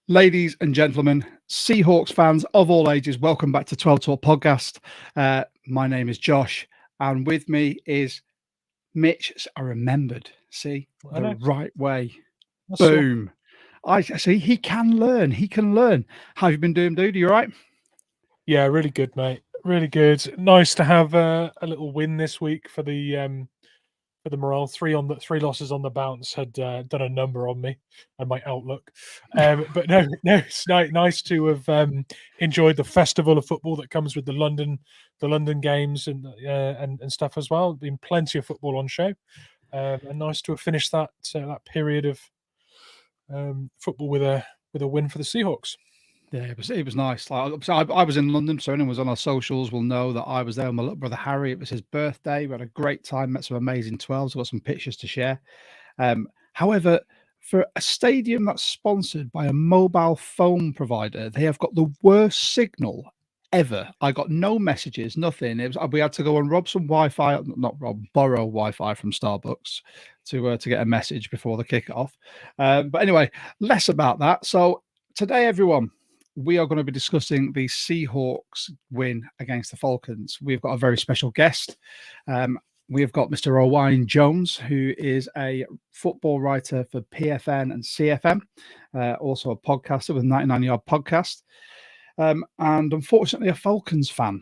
Ladies and gentlemen, Seahawks fans of all ages, welcome back to 12 Talk Podcast. My name is Josh, and with me is Mitch. I remembered, the right way. Boom. I see he can learn. He can learn. How have you been doing, dude? Are you all right? Yeah, really good, mate. Really good. Nice to have a little win this week for the morale. Three losses on the bounce had done a number on me and my outlook. But no, it's nice to have enjoyed the festival of football that comes with the London games and stuff as well. Been plenty of football on show, and nice to have finished that period of football with a win for the Seahawks. Yeah, it was nice. Like, I was in London, so anyone was on our socials will know that I was there with my little brother Harry. It was his birthday. We had a great time, met some amazing 12s. I've got some pictures to share. However, for a stadium that's sponsored by a mobile phone provider, they have got the worst signal ever. I got no messages, nothing. We had to go and borrow Wi-Fi from Starbucks to get a message before the kickoff. But anyway, less about that. So today, everyone, we are going to be discussing the Seahawks win against the Falcons. We've got a very special guest. We've got Mr. Owain Jones, who is a football writer for PFN and CFN, also a podcaster with 99 Yard Podcast, and unfortunately a Falcons fan.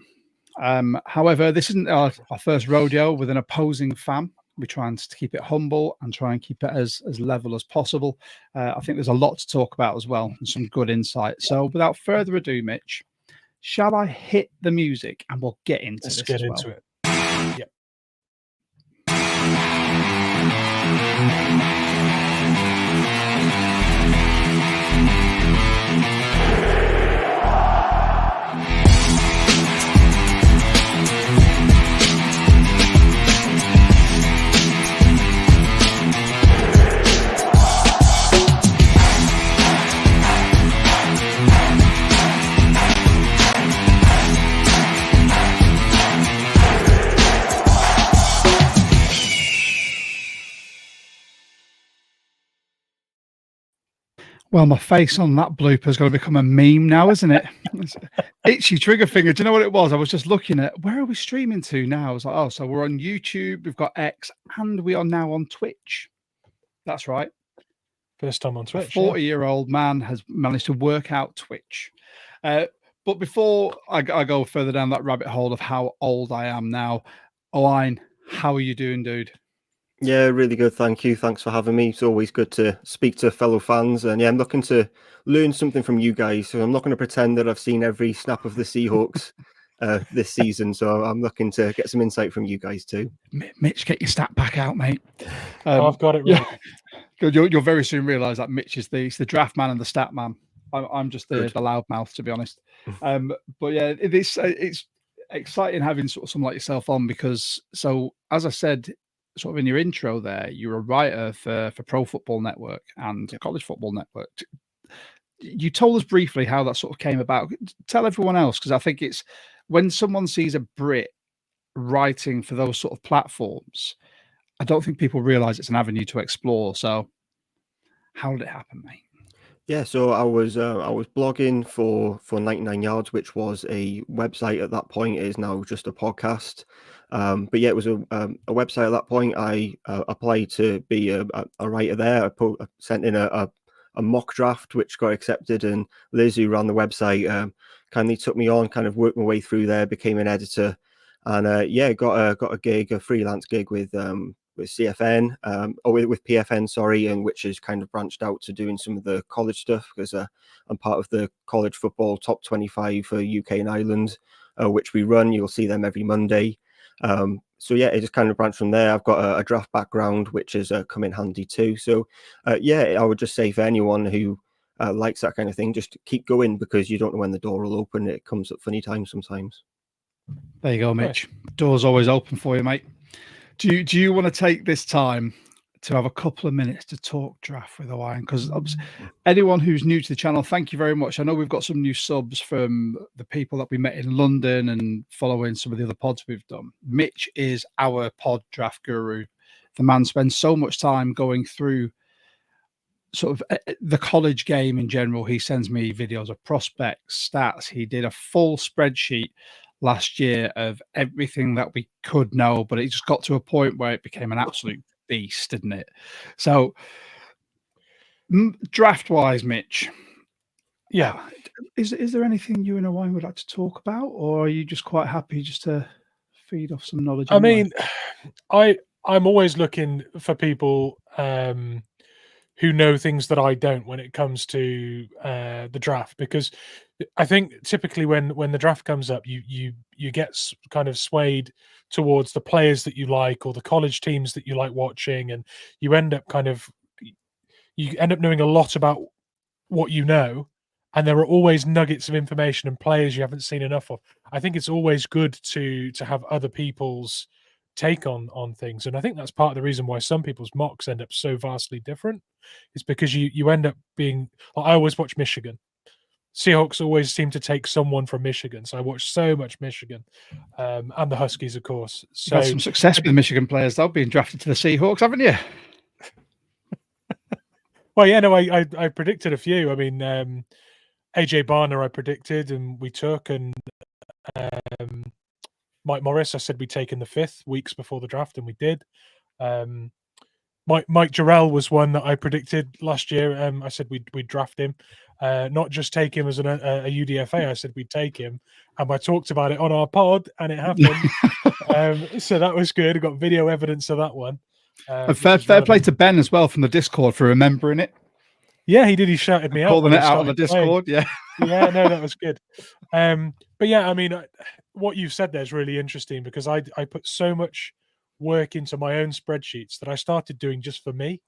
However, this isn't our first rodeo with an opposing fan. We're trying to keep it humble and try and keep it as level as possible. I think there's a lot to talk about as well and some good insight. So without further ado, Mitch, shall I hit the music and we'll get into Let's this get as well? into it. Yep. Well, my face on that blooper is going to become a meme now, isn't it? Itchy trigger finger. Do you know what it was? I was just looking at, where are we streaming to now? I was like, oh, so we're on YouTube, we've got X, and we are now on Twitch. That's right. First time on Twitch. A 40-year-old man has managed to work out Twitch. But before I go further down that rabbit hole of how old I am now, Owain, how are you doing, dude? Yeah, really good. Thank you. Thanks for having me. It's always good to speak to fellow fans. And yeah, I'm looking to learn something from you guys. So I'm not going to pretend that I've seen every snap of the Seahawks this season. So I'm looking to get some insight from you guys too. Mitch, get your stat pack out, mate. I've got it right. Yeah. You'll very soon realise that Mitch is the draft man and the stat man. I'm just the loudmouth, to be honest. But yeah, it's exciting having sort of someone like yourself on because, so as I said, sort of in your intro there, you're a writer for Pro Football Network and College Football Network. You told us briefly how that sort of came about. Tell everyone else, because I think it's when someone sees a Brit writing for those sort of platforms, I don't think people realise it's an avenue to explore. So how did it happen, mate? Yeah, so I was blogging for 99 Yards, which was a website at that point. It is now just a podcast. But yeah, it was a website at that point. I applied to be a writer there. I sent in a mock draft, which got accepted. And Liz, who ran the website, kindly took me on, kind of worked my way through there, became an editor. And yeah, got a gig, a freelance gig with CFN, or with PFN, sorry, and which has kind of branched out to doing some of the college stuff because I'm part of the college football top 25 for UK and Ireland, which we run. You'll see them every Monday. So yeah, it just kind of branched from there. I've got a draft background, which has come in handy too. So yeah, I would just say for anyone who likes that kind of thing, just keep going because you don't know when the door will open. It comes at funny times sometimes. There you go, Mitch. Door's always open for you, mate. Do you want to take this time to have a couple of minutes to talk draft with Owain? Because anyone who's new to the channel, thank you very much. I know we've got some new subs from the people that we met in London and following some of the other pods we've done. Mitch is our pod draft guru. The man spends so much time going through sort of the college game in general. He sends me videos of prospects, stats. He did a full spreadsheet last year of everything that we could know, but it just got to a point where it became an absolute beast, didn't it? So draft-wise, Mitch, is there anything you and Owain would like to talk about, or are you just quite happy just to feed off some knowledge? I mean, I'm always looking for people who know things that I don't when it comes to the draft, because I think typically when the draft comes up, you get kind of swayed towards the players that you like or the college teams that you like watching, and you end up knowing a lot about what you know, and there are always nuggets of information and players you haven't seen enough of. I think it's always good to have other people's take on things, and I think that's part of the reason why some people's mocks end up so vastly different. It's because you end up being. I always watch Michigan. Seahawks always seem to take someone from Michigan, so I watch so much Michigan, and the Huskies, of course. So you've had some success with the Michigan players, though, being drafted to the Seahawks, haven't you? Well, yeah, no, I predicted a few. I mean, AJ Barner I predicted, and we took, and Mike Morris I said we'd take in the 5th weeks before the draft, and we did. Mike Jarrell was one that I predicted last year. I said we'd draft him, not just take him as a UDFA. I said we'd take him, and I talked about it on our pod, and it happened. So that was good. I got video evidence of that one. And fair play to Ben as well from the Discord for remembering it. Yeah, he did. He shouted me out. Calling it out on the Discord. Yeah. Yeah, no, that was good. But yeah, I mean, what you've said there is really interesting, because I put so much work into my own spreadsheets that I started doing just for me,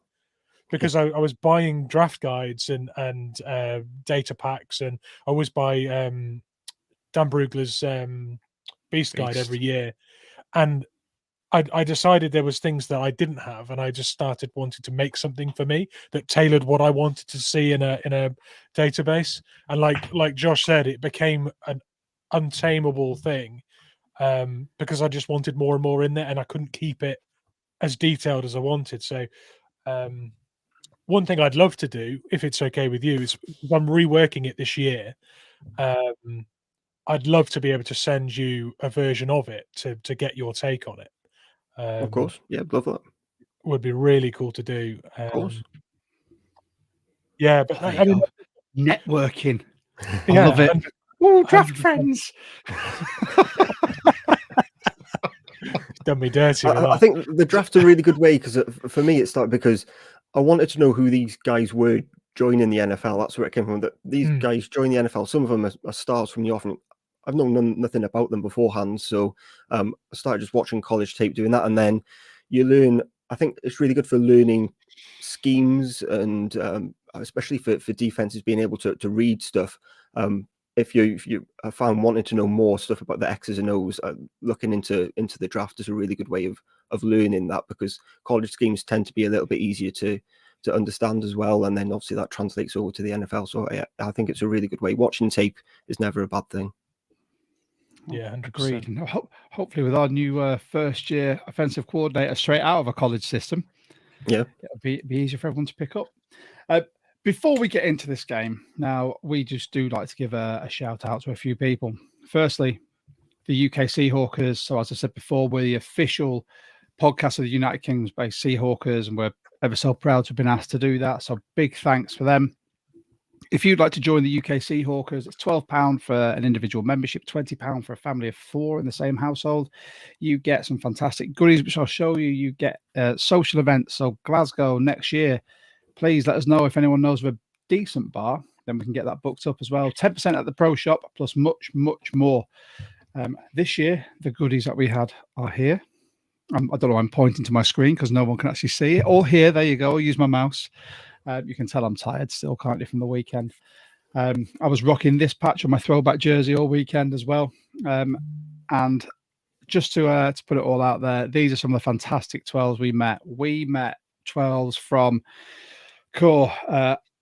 because I was buying draft guides and data packs, and I always buy Dan Brugler's Beast Guide every year. And I decided there was things that I didn't have, and I just started wanting to make something for me that tailored what I wanted to see in a database. And like Josh said, it became an untamable thing, because I just wanted more and more in there, and I couldn't keep it as detailed as I wanted. So one thing I'd love to do, if it's okay with you, is I'm reworking it this year. I'd love to be able to send you a version of it to get your take on it. Of course, yeah, love that. Would be really cool to do. Of course. Yeah, but I mean, networking. Yeah, I love it. Oh, draft friends. Done me dirty. I think the draft's a really good way, because for me it started because I wanted to know who these guys were joining the NFL. That's where it came from. That these guys join the NFL. Some of them are stars from the off. I've known nothing about them beforehand, so I started just watching college tape, doing that, and then you learn. I think it's really good for learning schemes, and especially for defenses being able to read stuff. If you are fan wanting to know more stuff about the X's and O's, looking into the draft is a really good way of learning that, because college schemes tend to be a little bit easier to understand as well, and then obviously that translates over to the NFL. So I think it's a really good way. Watching tape is never a bad thing. Yeah, 100%. Agreed. And hopefully, with our new first-year offensive coordinator straight out of a college system, yeah, it'll be easier for everyone to pick up. Before we get into this game, now we just do like to give a shout out to a few people. Firstly, the UK Seahawkers. So, as I said before, we're the official podcast of the United Kingdom-based Seahawkers, and we're ever so proud to have been asked to do that. So, big thanks for them. If you'd like to join the UK Seahawkers, it's £12 for an individual membership, £20 for a family of 4 in the same household. You get some fantastic goodies, which I'll show you. You get social events. So Glasgow next year, please let us know if anyone knows of a decent bar. Then we can get that booked up as well. 10% at the pro shop, plus much, much more. This year, the goodies that we had are here. I don't know, I'm pointing to my screen because no one can actually see it. All here, there you go. I'll use my mouse. You can tell I'm tired still, can't you, from the weekend. I was rocking this patch on my throwback jersey all weekend as well. And just to put it all out there, these are some of the fantastic 12s we met. We met 12s from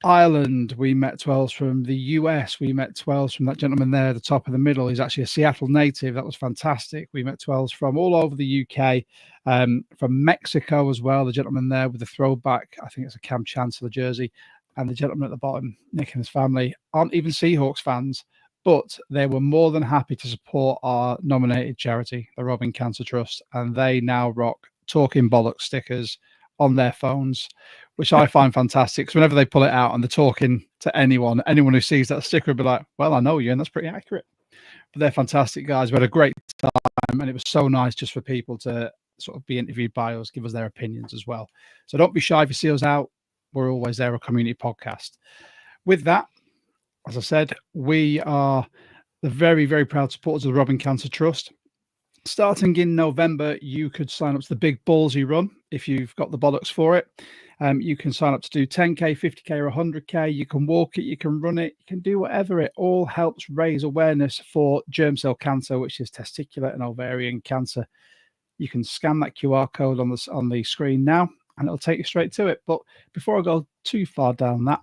Ireland, we met 12s. From the US, we met 12s from that gentleman there at the top of the middle. He's actually a Seattle native. That was fantastic. We met 12s from all over the UK, from Mexico as well. The gentleman there with the throwback, I think it's a Cam Chancellor jersey. And the gentleman at the bottom, Nick and his family, aren't even Seahawks fans, but they were more than happy to support our nominated charity, the Robbing Cancer Trust. And they now rock Talking Bollocks stickers on their phones, which I find fantastic, because whenever they pull it out and they're talking to anyone who sees that sticker will be like, well, I know you, and that's pretty accurate. But they're fantastic guys. We had a great time, and it was so nice just for people to sort of be interviewed by us, give us their opinions as well. So don't be shy if you see us out. We're always there, a community podcast. With that, as I said, we are the very, very proud supporters of the Robbing Cancer Trust. Starting in November, you could sign up to the Big Ballsy Run if you've got the bollocks for it. You can sign up to do 10K, 50K, or 100K. You can walk it, you can run it, you can do whatever. It all helps raise awareness for germ cell cancer, which is testicular and ovarian cancer. You can scan that QR code on the screen now, and it'll take you straight to it. But before I go too far down that,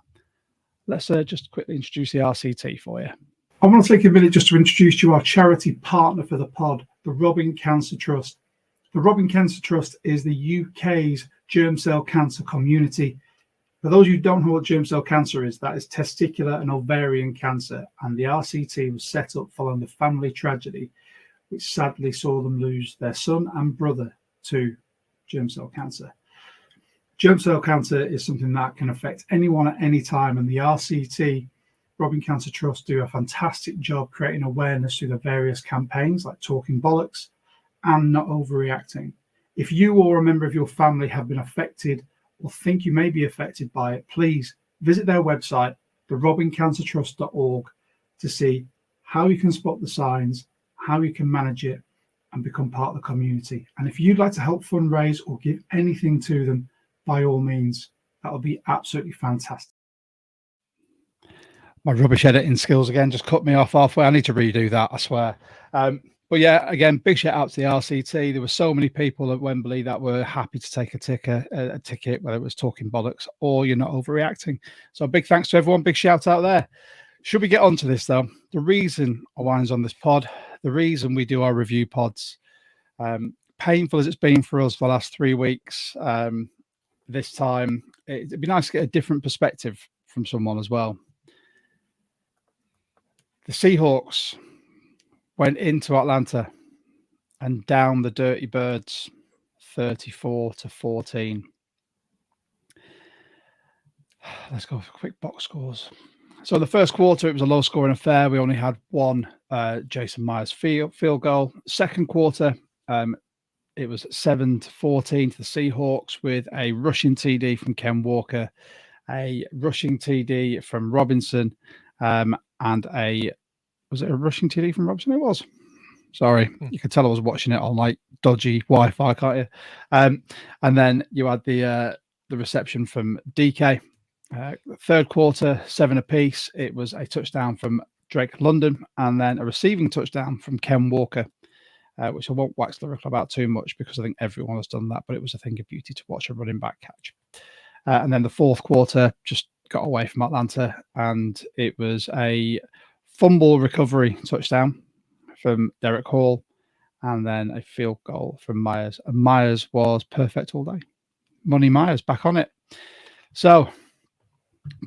let's just quickly introduce the RCT for you. I want to take a minute just to introduce you our charity partner for the pod, the Robbing Cancer Trust. The Robbing Cancer Trust is the UK's germ cell cancer community. For those of you who don't know what germ cell cancer is, that is testicular and ovarian cancer. And the RCT was set up following the family tragedy, which sadly saw them lose their son and brother to germ cell cancer. Germ cell cancer is something that can affect anyone at any time, and the RCT, Robbing Cancer Trust, do a fantastic job creating awareness through the various campaigns like Talking Bollocks and Not Overreacting. If you or a member of your family have been affected or think you may be affected by it, please visit their website, therobbingcancertrust.org, to see how you can spot the signs, how you can manage it, and become part of the community. And if you'd like to help fundraise or give anything to them, by all means, that would be absolutely fantastic. My rubbish editing skills again just cut me off halfway. I need to redo that, I swear. But yeah, again, big shout out to the RCT. There were so many people at Wembley that were happy to take a ticket, whether it was Talking Bollocks or You're Not Overreacting. So big thanks to everyone. Big shout out there. Should we get onto this though? The reason Owain's on this pod, the reason we do our review pods, painful as it's been for us for the last 3 weeks, this time, it'd be nice to get a different perspective from someone as well. The Seahawks went into Atlanta and down the Dirty Birds 34-14. Let's go for quick box scores. So the first quarter, it was a low-scoring affair. We only had one Jason Myers field goal. Second quarter, it was 7-14 to the Seahawks with a rushing TD from Ken Walker, a rushing TD from Robinson, and was it a rushing TD from Robinson? It was. Sorry, you could tell I was watching it on like dodgy Wi-Fi, can't you? And then you had the reception from DK. Third quarter, 7 apiece. It was a touchdown from Drake London, and then a receiving touchdown from Ken Walker, which I won't wax lyrical about too much because I think everyone has done that, but it was a thing of beauty to watch a running back catch. And then the fourth quarter just got away from Atlanta, and it was a fumble recovery touchdown from Derek Hall, and then a field goal from Myers. And Myers was perfect all day. Money Myers back on it. So,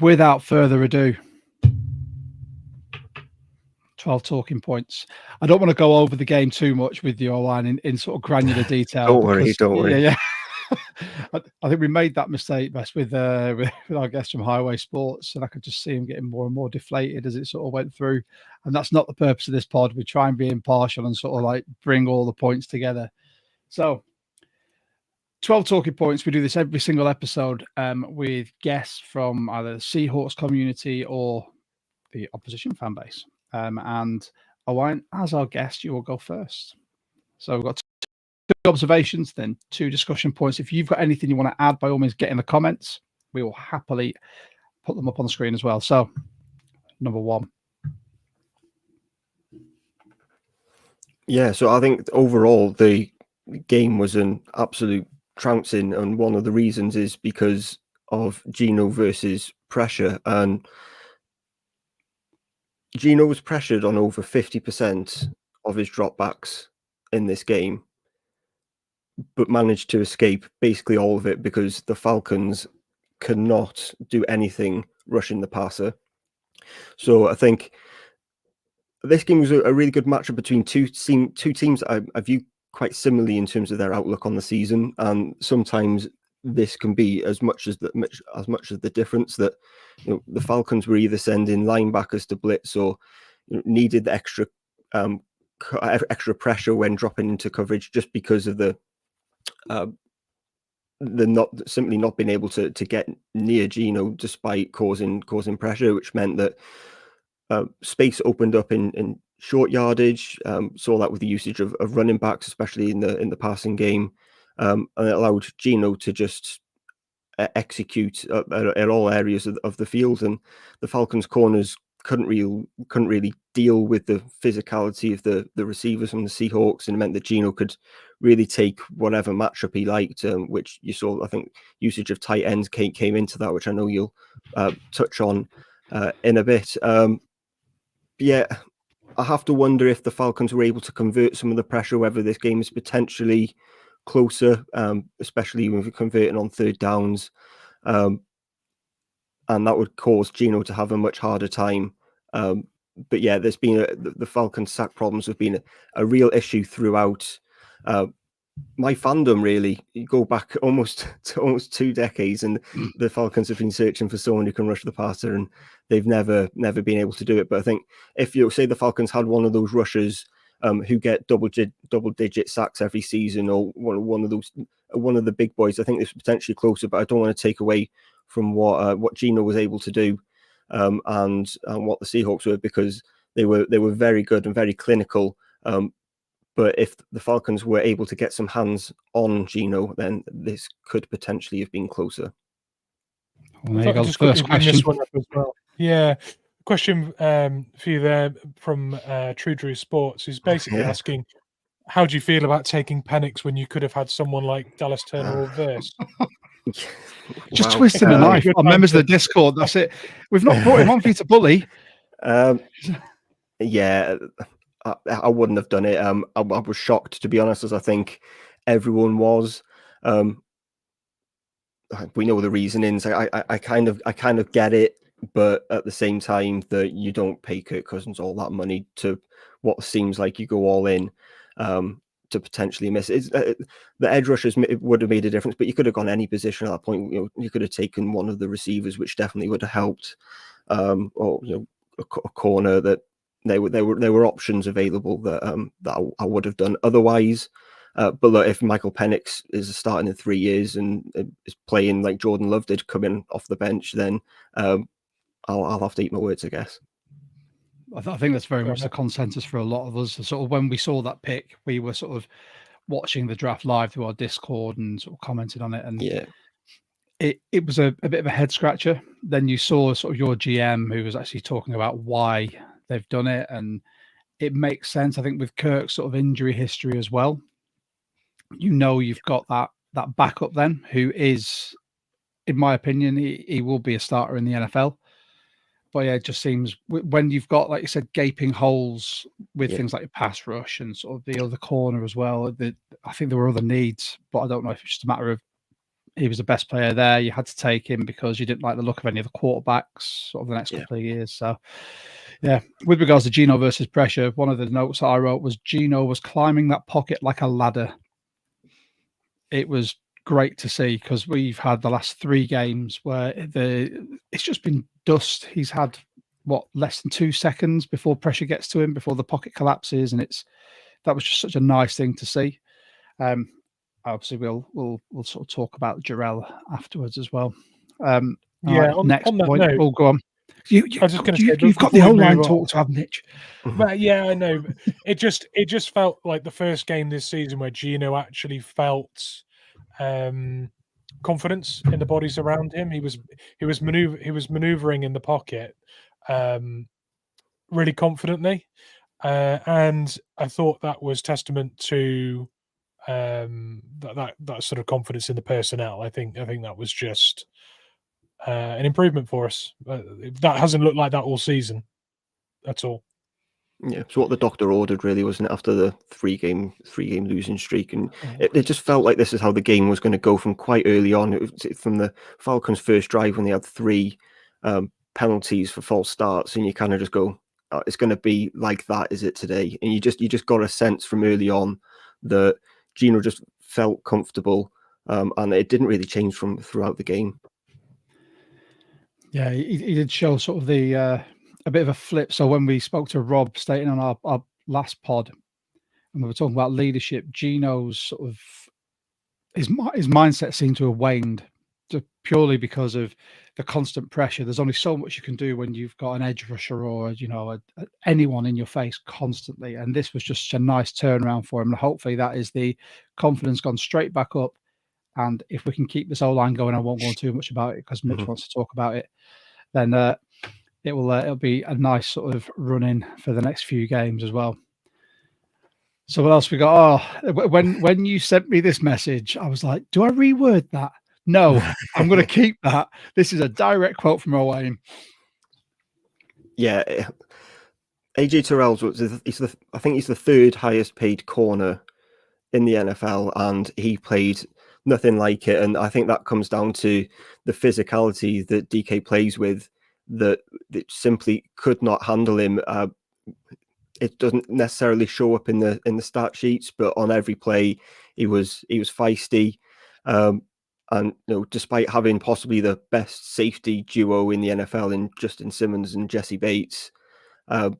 without further ado, 12 talking points. I don't want to go over the game too much with you, Owain, in sort of granular detail. Don't worry. Yeah. I think we made that mistake with our guest from Highway Sports, and I could just see him getting more and more deflated as it sort of went through. And that's not the purpose of this pod. We try and be impartial and sort of like bring all the points together. So 12 talking points. We do this every single episode with guests from either the Seahawks community or the opposition fan base. And Owain, as our guest, you will go first. So we've got two observations, then 2 discussion points. If you've got anything you want to add, by all means, get in the comments. We will happily put them up on the screen as well. So, number 1. Yeah, so I think overall the game was an absolute trouncing, and one of the reasons is because of Gino versus pressure, and Gino was pressured on over 50% of his dropbacks in this game, but managed to escape basically all of it because the Falcons cannot do anything rushing the passer. So I think this game was a really good matchup between two teams that I view quite similarly in terms of their outlook on the season, and sometimes this can be as much as the difference that the Falcons were either sending linebackers to blitz or needed the extra pressure when dropping into coverage just because of the not being able to get near Gino despite causing pressure, which meant that space opened up in short yardage. Saw that with the usage of running backs, especially in the passing game, and it allowed Gino to just execute at all areas of the field. And the Falcons' corners couldn't really deal with the physicality of the receivers from the Seahawks, and it meant that Gino could really take whatever matchup he liked, which you saw. I think usage of tight ends came into that, which I know you'll touch on in a bit. Yeah, I have to wonder if the Falcons were able to convert some of the pressure, whether this game is potentially closer, especially when we're converting on third downs. And that would cause Gino to have a much harder time. But yeah, there's been the Falcons sack problems have been a real issue throughout my fandom. Really, you go back almost 2 decades, and the Falcons have been searching for someone who can rush the passer, and they've never been able to do it. But I think if you say the Falcons had one of those rushers who get double-digit sacks every season, or one of the big boys, I think this is potentially closer. But I don't want to take away from what Gino was able to do, and what the Seahawks were, because they were very good and very clinical. But if the Falcons were able to get some hands on Gino, then this could potentially have been closer. Well, there you go. First question. This one up as well. Yeah. Question for you there from True Drew Sports, who's basically asking, how do you feel about taking Penix when you could have had someone like Dallas Turner or Verse? Just twisting the knife on members of the Discord. That's it. We've not brought him on for you to bully. Yeah, I wouldn't have done it. I was shocked, to be honest, as I think everyone was. We know the reasonings. I kind of get it, but at the same time, that you don't pay Kirk Cousins all that money to what seems like you go all in to potentially miss. The edge rushers would have made a difference, but you could have gone any position at that point. You could have taken one of the receivers, which definitely would have helped, or a corner. That there were options available that I would have done otherwise. But look, if Michael Penix is starting in 3 years and is playing like Jordan Love did, coming off the bench, then I'll have to eat my words, I guess. I think that's very much the consensus for a lot of us. Sort of when we saw that pick, we were sort of watching the draft live through our Discord and sort of commented on it. And yeah, it was a bit of a head scratcher. Then you saw sort of your GM who was actually talking about why they've done it, and it makes sense. I think with Kirk's sort of injury history as well, you've got that backup then, who is, in my opinion, he will be a starter in the NFL. But yeah, it just seems when you've got, like you said, gaping holes with things like your pass rush and sort of the other corner as well. I think there were other needs, but I don't know if it's just a matter of he was the best player there. You had to take him because you didn't like the look of any of the quarterbacks sort of the next couple of years. So yeah, with regards to Gino versus pressure, one of the notes that I wrote was Gino was climbing that pocket like a ladder. It was great to see, because we've had the last 3 games where it's just been dust. He's had less than 2 seconds before pressure gets to him, before the pocket collapses, and that was just such a nice thing to see. Obviously, we'll sort of talk about Jarrell afterwards as well. Next on that point. Note, go on. I was just going to say, you've got the O-line talk to have, Mitch. But yeah, I know. It just felt like the first game this season where Gino actually felt confidence in the bodies around him. He was maneuvering in the pocket really confidently, and I thought that was testament to that sort of confidence in the personnel. I think that was just an improvement for us. That hasn't looked like that all season at all. Yeah, so what the doctor ordered really, wasn't it, after the three game losing streak, and it just felt like this is how the game was going to go from quite early on. It was from the Falcons' first drive when they had 3 penalties for false starts, and you kind of just go, oh, it's going to be like that, is it today? And you just got a sense from early on that Gino just felt comfortable, and it didn't really change from throughout the game. Yeah, he did show sort of the a bit of a flip. So when we spoke to Rob stating on our last pod, and we were talking about leadership, Gino's sort of his mindset seemed to have waned just purely because of the constant pressure. There's only so much you can do when you've got an edge rusher or anyone in your face constantly, and this was just a nice turnaround for him. And hopefully that is the confidence gone straight back up. And if we can keep this O-line going, I won't go on too much about it because Mitch wants to talk about it. Then it'll be a nice sort of run in for the next few games as well. So what else we got? Oh, when you sent me this message, I was like, do I reword that? No, I'm going to keep that. This is a direct quote from Owain. Yeah, AJ Terrell's I think he's the 3rd highest paid corner in the NFL, and he played nothing like it. And I think that comes down to the physicality that DK plays with, that simply could not handle him. It doesn't necessarily show up in the stat sheets, but on every play he was feisty. And despite having possibly the best safety duo in the NFL in Justin Simmons and Jesse Bates, that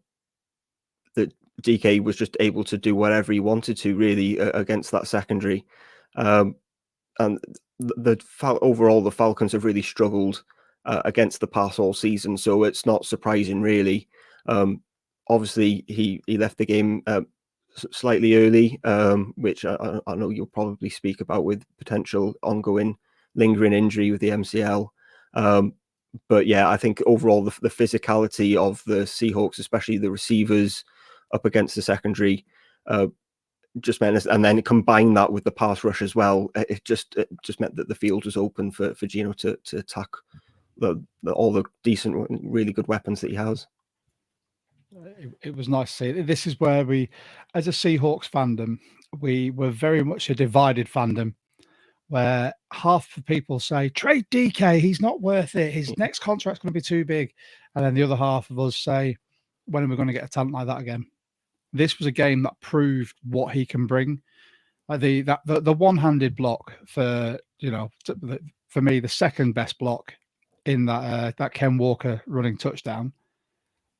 DK was just able to do whatever he wanted to really against that secondary. And overall, the Falcons have really struggled against the pass all season, so it's not surprising really. Obviously, he left the game slightly early, which I know you'll probably speak about with potential ongoing lingering injury with the MCL. But yeah, I think overall the physicality of the Seahawks, especially the receivers up against the secondary, just meant, and then combine that with the pass rush as well, it just meant that the field was open for Gino to attack all the decent, really good weapons that he has. It was nice to see. This is where we, as a Seahawks fandom, we were very much a divided fandom, where half the people say, trade DK, he's not worth it. His next contract's going to be too big. And then the other half of us say, when are we going to get a talent like that again? This was a game that proved what he can bring. The one-handed block for me, the second best block in that Ken Walker running touchdown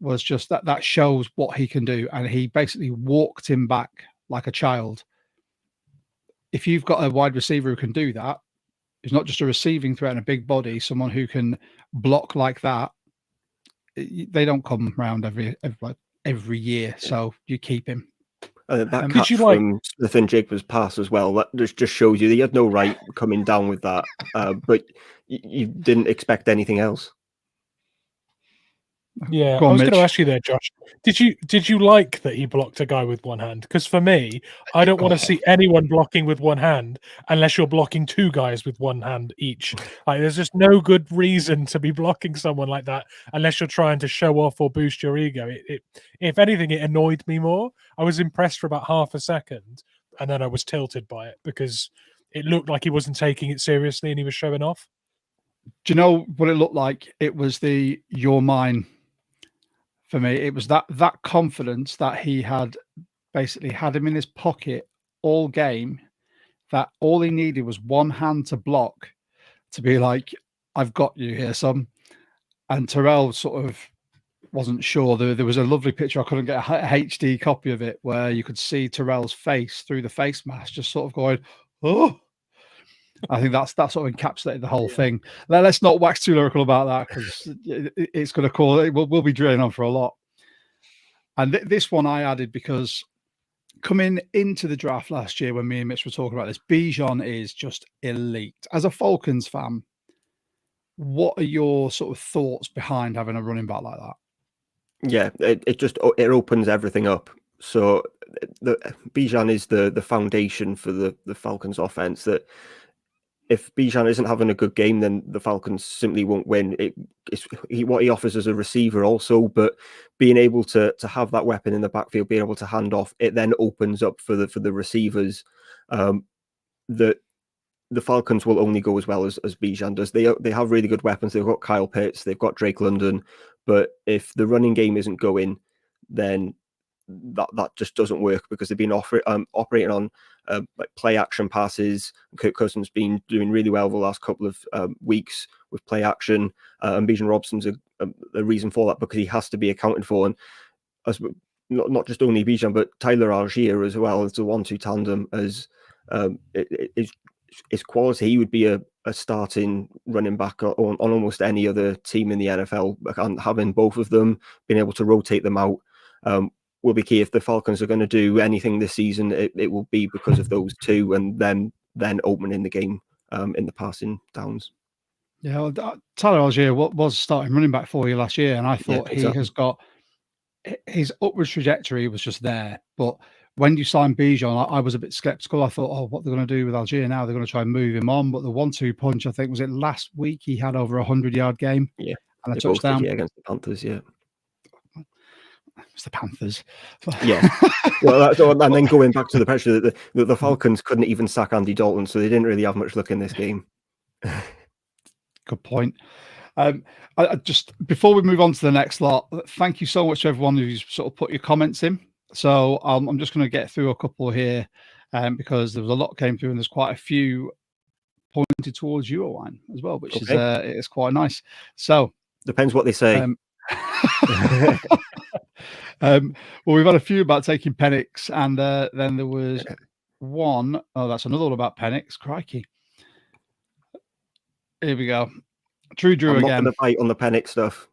was just that shows what he can do. And he basically walked him back like a child. If you've got a wide receiver who can do that, who's not just a receiving threat and a big body, someone who can block like that, they don't come around every year. So you keep him. That catch from Smith and Jacobs' pass as well, that just shows you that you had no right coming down with that, but you didn't expect anything else. Yeah, I was going to ask you there, Josh. Did you like that he blocked a guy with one hand? Because for me, I don't want to see anyone blocking with one hand unless you're blocking 2 guys with one hand each. Like, there's just no good reason to be blocking someone like that unless you're trying to show off or boost your ego. If anything, it annoyed me more. I was impressed for about half a second, and then I was tilted by it because it looked like he wasn't taking it seriously and he was showing off. Do you know what it looked like? It was the "you're mine." For me, it was that confidence that he had basically had him in his pocket all game, that all he needed was one hand to block to be like, I've got you here, son. And Terrell sort of wasn't sure. There was a lovely picture. I couldn't get a HD copy of it where you could see Terrell's face through the face mask, just sort of going, oh. I think that sort of encapsulated the whole thing. Let's not wax too lyrical about that because it's going to cause. We'll be drilling on for a lot. And this one I added because coming into the draft last year, when me and Mitch were talking about this, Bijan is just elite. As a Falcons fan, what are your sort of thoughts behind having a running back like that? Yeah, it opens everything up. So Bijan is the foundation for the Falcons offense. That if Bijan isn't having a good game, then the Falcons simply won't win. What he offers as a receiver also, but being able to have that weapon in the backfield, being able to hand off, it then opens up for the receivers. That the Falcons will only go as well as Bijan does. They have really good weapons. They've got Kyle Pitts, they've got Drake London, but if the running game isn't going, then that just doesn't work, because they've been operating on like play action passes. Kirk Cousins been doing really well the last couple of weeks with play action, and Bijan Robson's a reason for that, because he has to be accounted for. And as not just only Bijan, but Tyler Algier as well as the 1-2 tandem, as it's quality. He would be a starting running back on almost any other team in the NFL. And having both of them, being able to rotate them out, will be key. If the Falcons are going to do anything this season, it will be because of those two, and then opening the game in the passing downs. Yeah, well, Tyler Algier was starting running back for you last year, and I thought he has got his upwards trajectory was just there. But when you signed Bijan, I was a bit skeptical. I thought, oh, what they're going to do with Algier now? They're going to try and move him on. But the 1-2 punch, I think, was it last week? He had over 100-yard game. Yeah, and a touchdown against the Panthers. Yeah. It's the Panthers. Yeah. Well, and then going back to the pressure that the Falcons couldn't even sack Andy Dalton, so they didn't really have much luck in this game. Good point. I just before we move on to the next lot, thank you so much to everyone who's sort of put your comments in. So I'm just going to get through a couple here, because there was a lot came through, and there's quite a few pointed towards you, Owain, as well, which is quite nice. So depends what they say. Well, we've had a few about taking Penix, and then there was one. Oh, that's another one about Penix. Crikey. Here we go. True Drew again. I'm not going to bite on the Penix stuff.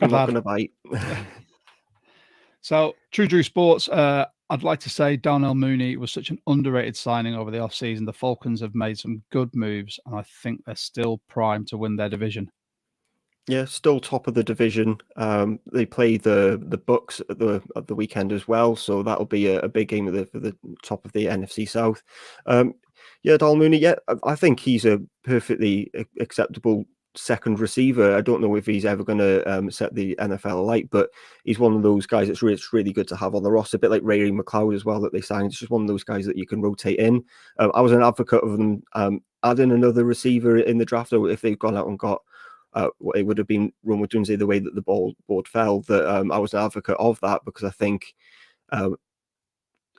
I'm not going to bite. So, True Drew Sports, I'd like to say Darnell Mooney was such an underrated signing over the offseason. The Falcons have made some good moves, and I think they're still primed to win their division. Yeah, still top of the division. They play the Bucks at the weekend as well, so that'll be a big game for the top of the NFC South. Darnell Mooney. Yeah, I think he's a perfectly acceptable second receiver. I don't know if he's ever going to set the NFL alight, but he's one of those guys that's really good to have on the roster. A bit like Ray McLeod as well that they signed. It's just one of those guys that you can rotate in. I was an advocate of them adding another receiver in the draft, or if they've gone out and got what it would have been run with Dunze the way that the board fell. That I was an advocate of that, because I think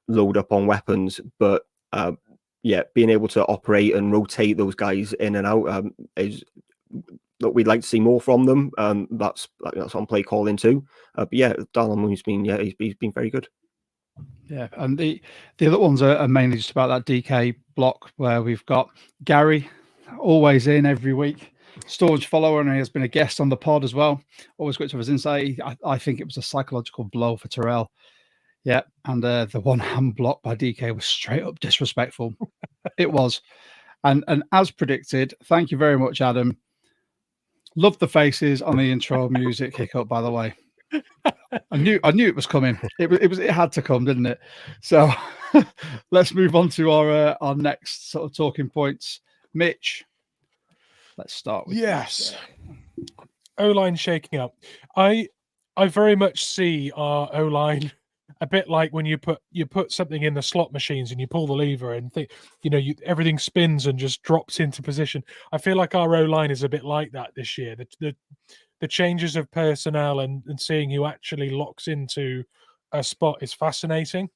load up on weapons, but being able to operate and rotate those guys in and out is that we'd like to see more from them. That's on play calling too. But yeah, Darnell Mooney's been he's been very good. Yeah, and the other ones are mainly just about that DK block, where we've got Gary always in every week, staunch follower, and he has been a guest on the pod as well. Always great to have his insight. I think it was a psychological blow for Terrell. Yeah, and the one hand block by DK was straight up disrespectful. It was, and as predicted. Thank you very much, Adam. Love the faces on the intro music hiccup, by the way. I knew it was coming. It had to come, didn't it? So let's move on to our next sort of talking points. Mitch, let's start with yes. O-line shaking up. I very much see our O-line a bit like when you put something in the slot machines and you pull the lever and think, everything spins and just drops into position. I feel like our O-line is a bit like that this year. The changes of personnel and seeing who actually locks into a spot is fascinating.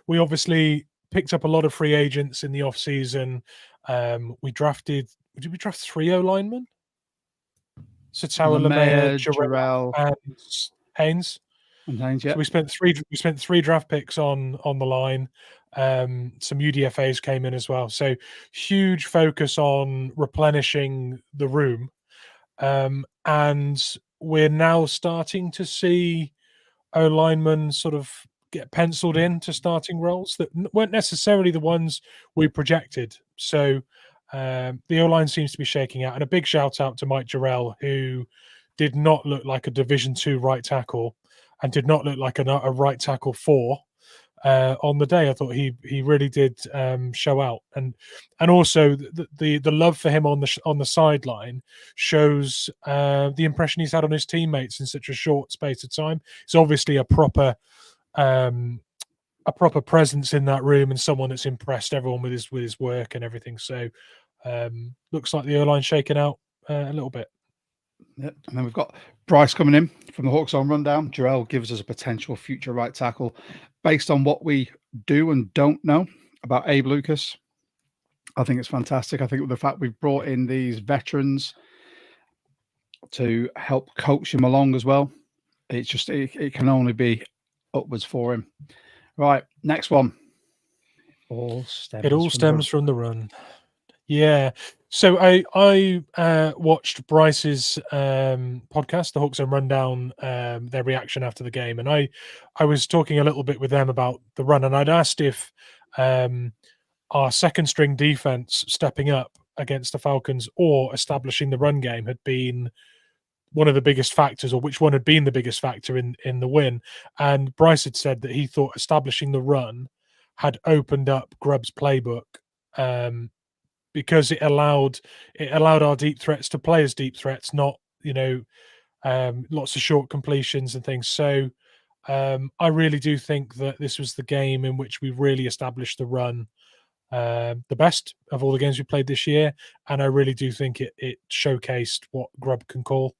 We obviously picked up a lot of free agents in the offseason. Did we draft 3 O-linemen? So Lemaitre, Jarrell, and Haynes. Yeah. So we spent three draft picks on the line. Some UDFAs came in as well. So huge focus on replenishing the room. And we're now starting to see O-linemen sort of get penciled in to starting roles that weren't necessarily the ones we projected. So the O-line seems to be shaking out. And a big shout out to Mike Jarrell, who did not look like a Division II right tackle and did not look like a right tackle 4. on the day. I thought he really did show out, and also the love for him on the sideline shows the impression he's had on his teammates in such a short space of time. He's obviously a proper presence in that room and someone that's impressed everyone with his work and everything. So looks like the O-line shaking out a little bit. Yep. And then we've got Bryce coming in from the Hawks on rundown. Jarrell gives us a potential future right tackle based on what we do and don't know about Abe Lucas. I think it's fantastic. I think with the fact we've brought in these veterans to help coach him along as well, it's just it can only be upwards for him. Right, next one. It all stems from the run. Yeah. So I watched Bryce's podcast, the Hawks on Rundown, their reaction after the game, and I was talking a little bit with them about the run, and I'd asked if our second string defense stepping up against the Falcons or establishing the run game had been one of the biggest factors, or which one had been the biggest factor in the win. And Bryce had said that he thought establishing the run had opened up Grubb's playbook. Because it allowed our deep threats to play as deep threats, not lots of short completions and things. So I really do think that this was the game in which we really established the run, the best of all the games we played this year, and I really do think it showcased what Grubb can call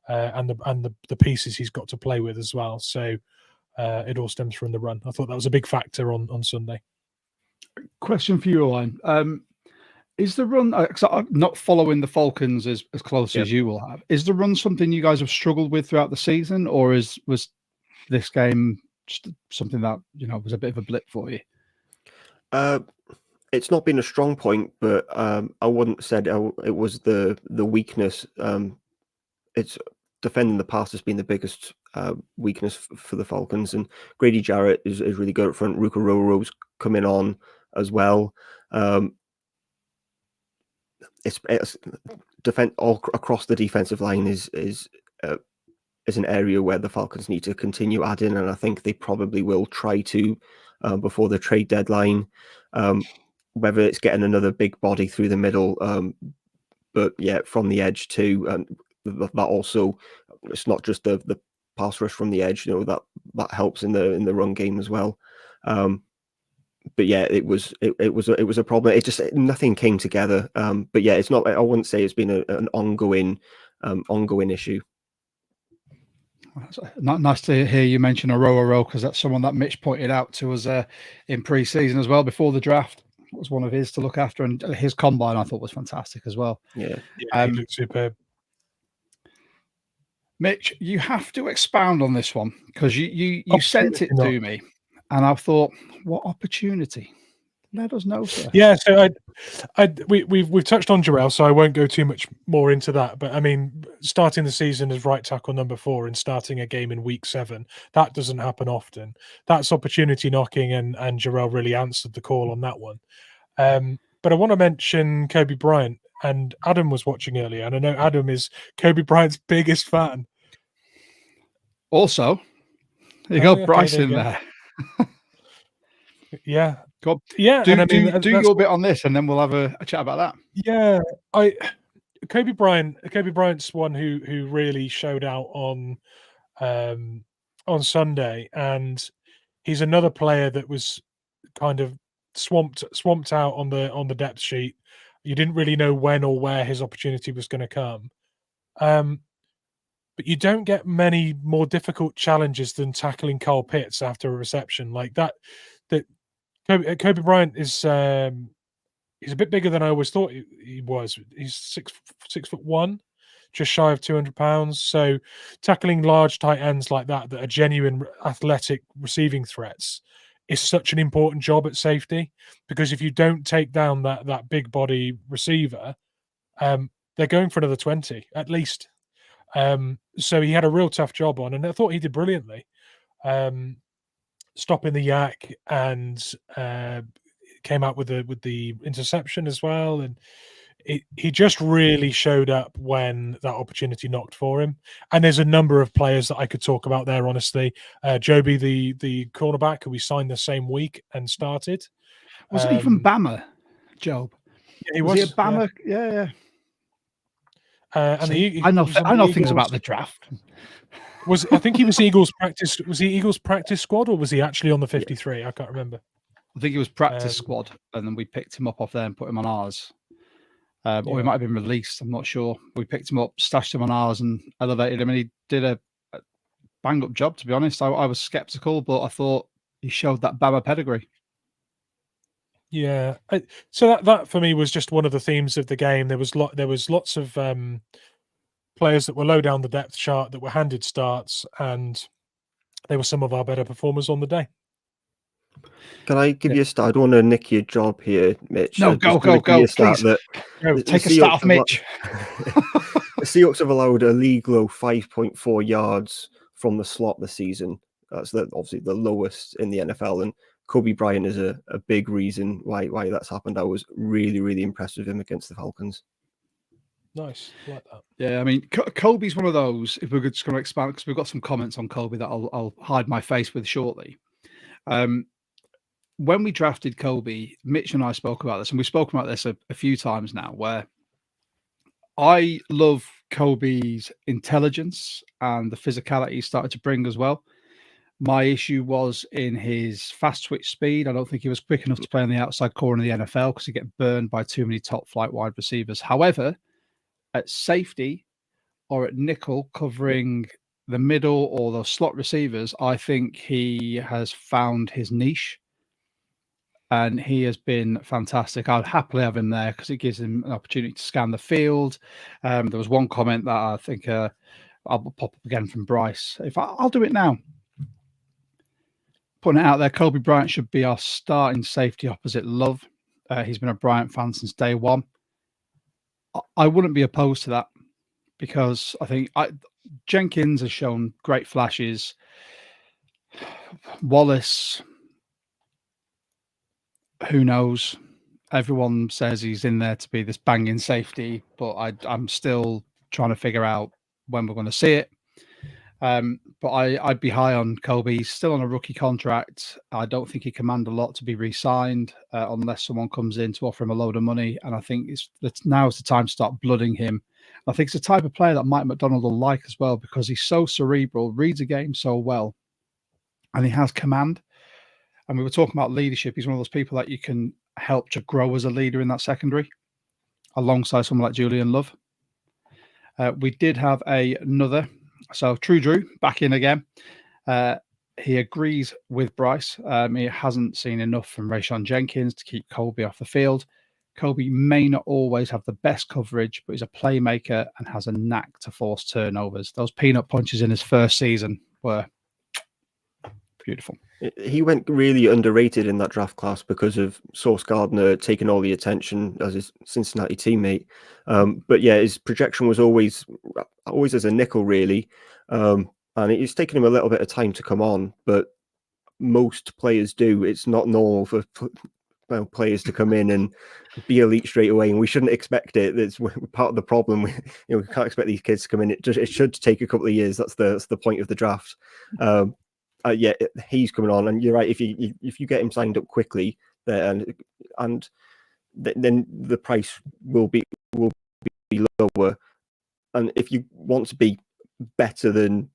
and the pieces he's got to play with as well. So it all stems from the run. I thought that was a big factor on Sunday. Question for you, Owain. Is the run, because I'm not following the Falcons as close as you will have, is the run something you guys have struggled with throughout the season, or was this game just something that, was a bit of a blip for you? It's not been a strong point, but I wouldn't said it was the weakness. It's defending the pass has been the biggest weakness for the Falcons, and Grady Jarrett is really good up front. Ruka Roro's coming on as well. It's defense all across the defensive line is an area where the Falcons need to continue adding, and I think they probably will try to before the trade deadline. Whether it's getting another big body through the middle, but yeah, from the edge too, and that also, it's not just the pass rush from the edge. That helps in the run game as well. But yeah, it was a problem. It just nothing came together. But yeah, it's not. I wouldn't say it's been an ongoing issue. Nice to hear you mention Oro, because that's someone that Mitch pointed out to us in pre-season as well before the draft. It was one of his to look after, and his combine I thought was fantastic as well. Yeah, he looked superb. Mitch, you have to expound on this one, because you sent it to me. And I thought, what opportunity? Let us know, sir. Yeah, so we've touched on Jarrell, so I won't go too much more into that. But I mean, starting the season as right tackle number 4 and starting a game in week 7, that doesn't happen often. That's opportunity knocking, and Jarrell really answered the call on that one. But I want to mention Kobe Bryant, and Adam was watching earlier, and I know Adam is Kobe Bryant's biggest fan. Also, there you go, Bryce in there. Yeah, God. Yeah. Do your bit on this, and then we'll have a chat about that. Yeah, Kobe Bryant's one who really showed out on Sunday, and he's another player that was kind of swamped out on the depth sheet. You didn't really know when or where his opportunity was going to come. But you don't get many more difficult challenges than tackling Carl Pitts after a reception like that. That Kobe Bryant is he's a bit bigger than I always thought he was. He's 6'1", just shy of 200 pounds. So tackling large tight ends like that are genuine athletic receiving threats is such an important job at safety, because if you don't take down that big body receiver, they're going for another 20 at least. So he had a real tough job on, and I thought he did brilliantly, stopping the yak, and came out with the interception as well. And he just really showed up when that opportunity knocked for him. And there's a number of players that I could talk about there, honestly. Joby, the cornerback, who we signed the same week and started. Was it even Bama, Job? Yeah, he was was. He a Bama? Yeah. And I know things about the draft. I think he was Eagles practice. Was he Eagles practice squad, or was he actually on the 53? I can't remember. I think he was practice squad, and then we picked him up off there and put him on ours. Or he might have been released. I'm not sure. We picked him up, stashed him on ours, and elevated him, and he did a bang up job. To be honest, I was skeptical, but I thought he showed that Bama pedigree. Yeah, so that for me was just one of the themes of the game. There was lots of players that were low down the depth chart that were handed starts, and they were some of our better performers on the day. Can I give you a start? I don't want to nick your job here, Mitch. No, go, please. Take a start off, Mitch. The Seahawks have allowed a league low 5.4 yards from the slot this season. That's obviously the lowest in the NFL, and Kobe Bryant is a big reason why that's happened. I was really, really impressed with him against the Falcons. Nice, I like that. Yeah, I mean, Kobe's one of those. If we're just going to expand, because we've got some comments on Kobe that I'll hide my face with shortly. When we drafted Kobe, Mitch and I spoke about this, and we've spoken about this a few times now, where I love Kobe's intelligence and the physicality he started to bring as well. My issue was in his fast twitch speed. I don't think he was quick enough to play on the outside corner in the NFL because he'd get burned by too many top flight wide receivers. However, at safety or at nickel, covering the middle or the slot receivers, I think he has found his niche. And he has been fantastic. I'd happily have him there because it gives him an opportunity to scan the field. There was one comment that I think I'll pop up again from Bryce. I'll do it now. Putting it out there, Kobe Bryant should be our starting safety opposite Love. He's been a Bryant fan since day one. I wouldn't be opposed to that because I think Jenkins has shown great flashes. Wallace, who knows? Everyone says he's in there to be this banging safety, but I'm still trying to figure out when we're going to see it. But I'd be high on Kobe. He's still on a rookie contract. I don't think he command a lot to be re-signed unless someone comes in to offer him a load of money. And I think now's the time to start blooding him. I think it's the type of player that Mike McDonald will like as well because he's so cerebral, reads a game so well, and he has command. And we were talking about leadership. He's one of those people that you can help to grow as a leader in that secondary alongside someone like Julian Love. We did have another. So True Drew back in again. He agrees with Bryce. He hasn't seen enough from Rayshon Jenkins to keep Kobe off the field. Kobe may not always have the best coverage, but he's a playmaker and has a knack to force turnovers. Those peanut punches in his first season were beautiful. He went really underrated in that draft class because of Sauce Gardner taking all the attention as his Cincinnati teammate. But yeah, his projection was always as a nickel, really. And it's taken him a little bit of time to come on, but most players do. It's not normal for players to come in and be elite straight away, and we shouldn't expect it. That's part of the problem. We can't expect these kids to come in. It should take a couple of years. That's the point of the draft. Yeah, he's coming on, and you're right. If you get him signed up quickly, then the price will be lower. And if you want to be better than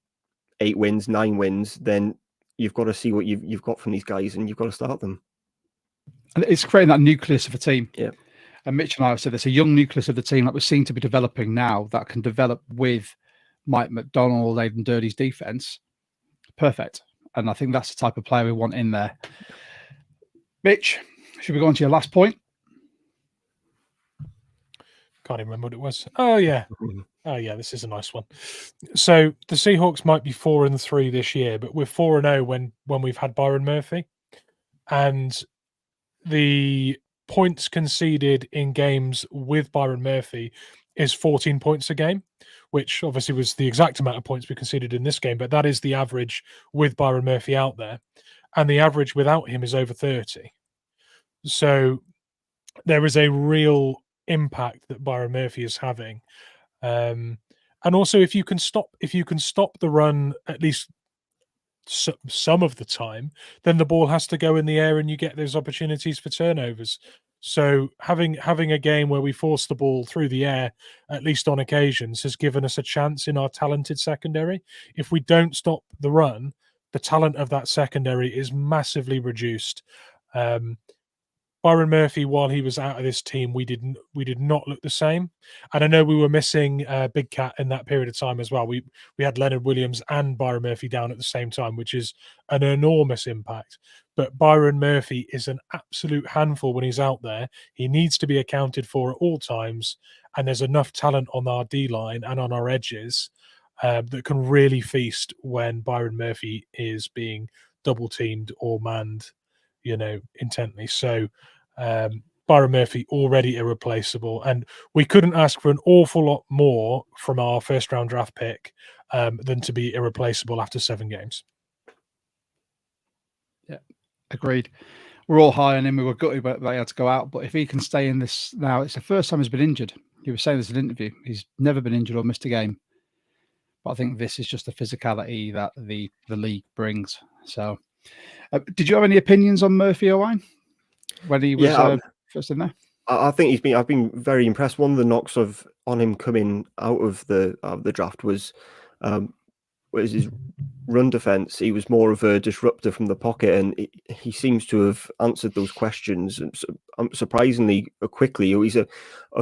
8 wins, 9 wins, then you've got to see what you've got from these guys, and you've got to start them. And it's creating that nucleus of a team. Yeah. And Mitch and I have said it's a young nucleus of the team that we seem to be developing now that can develop with Mike McDonald, Aiden Dirty's defense. Perfect. And I think that's the type of player we want in there. Mitch, should we go on to your last point? Can't even remember what it was. Oh, yeah. This is a nice one. So the Seahawks might be 4-3 this year, but we're 4-0 when we've had Byron Murphy. And the points conceded in games with Byron Murphy is 14 points a game, which obviously was the exact amount of points we conceded in this game, but that is the average with Byron Murphy out there. And the average without him is over 30. So there is a real impact that Byron Murphy is having. And also, if you can stop the run at least some of the time, then the ball has to go in the air, and you get those opportunities for turnovers. So having a game where we force the ball through the air, at least on occasions, has given us a chance in our talented secondary. If we don't stop the run, the talent of that secondary is massively reduced. Byron Murphy, while he was out of this team, we did not look the same. And I know we were missing Big Cat in that period of time as well. We had Leonard Williams and Byron Murphy down at the same time, which is an enormous impact. But Byron Murphy is an absolute handful when he's out there. He needs to be accounted for at all times. And there's enough talent on our D-line and on our edges that can really feast when Byron Murphy is being double-teamed or manned, intently. So Byron Murphy already irreplaceable, and we couldn't ask for an awful lot more from our first round draft pick than to be irreplaceable after 7 games. Yeah, agreed. We're all high on him. We were gutted that he had to go out, but if he can stay in this now, it's the first time he's been injured. He was saying this in an interview. He's never been injured or missed a game. But I think this is just the physicality that the league brings. So, did you have any opinions on Murphy, Owain, when he was first in there? I think I've been very impressed. One of the knocks on him coming out of the draft was his run defense. He was more of a disruptor from the pocket, and he seems to have answered those questions surprisingly quickly. He's a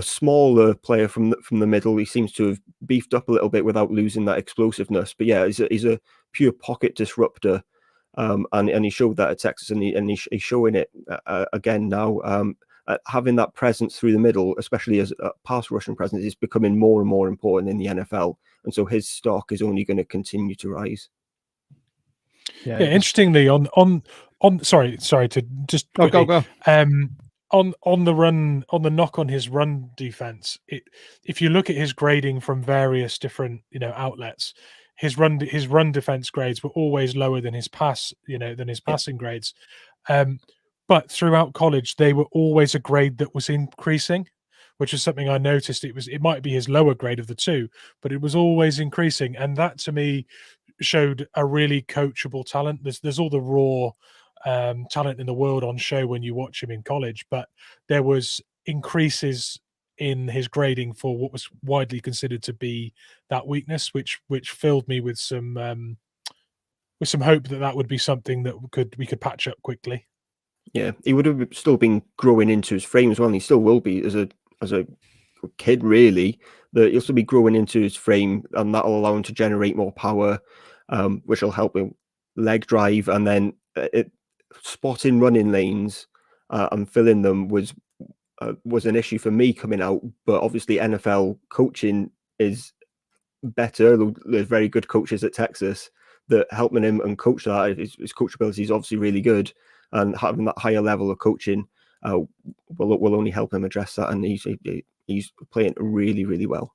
smaller player from the middle. He seems to have beefed up a little bit without losing that explosiveness. But yeah, he's a pure pocket disruptor, and he showed that at Texas, and he's showing it again now. Having that presence through the middle, especially as a pass rushing presence, is becoming more and more important in the NFL, and so his stock is only going to continue to rise. Yeah, interestingly, sorry to just quickly, go. On the run, on the knock on his run defense, if you look at his grading from various different outlets, his run defense grades were always lower than his passing grades. But throughout college, they were always a grade that was increasing, which is something I noticed. It might be his lower grade of the two, but it was always increasing, and that to me showed a really coachable talent. There's all the raw talent in the world on show when you watch him in college, but there was increases in his grading for what was widely considered to be that weakness, which filled me with some hope that would be something that we could patch up quickly. Yeah, he would have still been growing into his frame as well. And he still will be as a kid, really. That he'll still be growing into his frame, and that'll allow him to generate more power, which will help him leg drive, and then spotting running lanes and filling them was an issue for me coming out. But obviously, NFL coaching is better. There's very good coaches at Texas that helping him and coach that. His coachability is obviously really good. And having that higher level of coaching will only help him address that. And he's playing really, really well.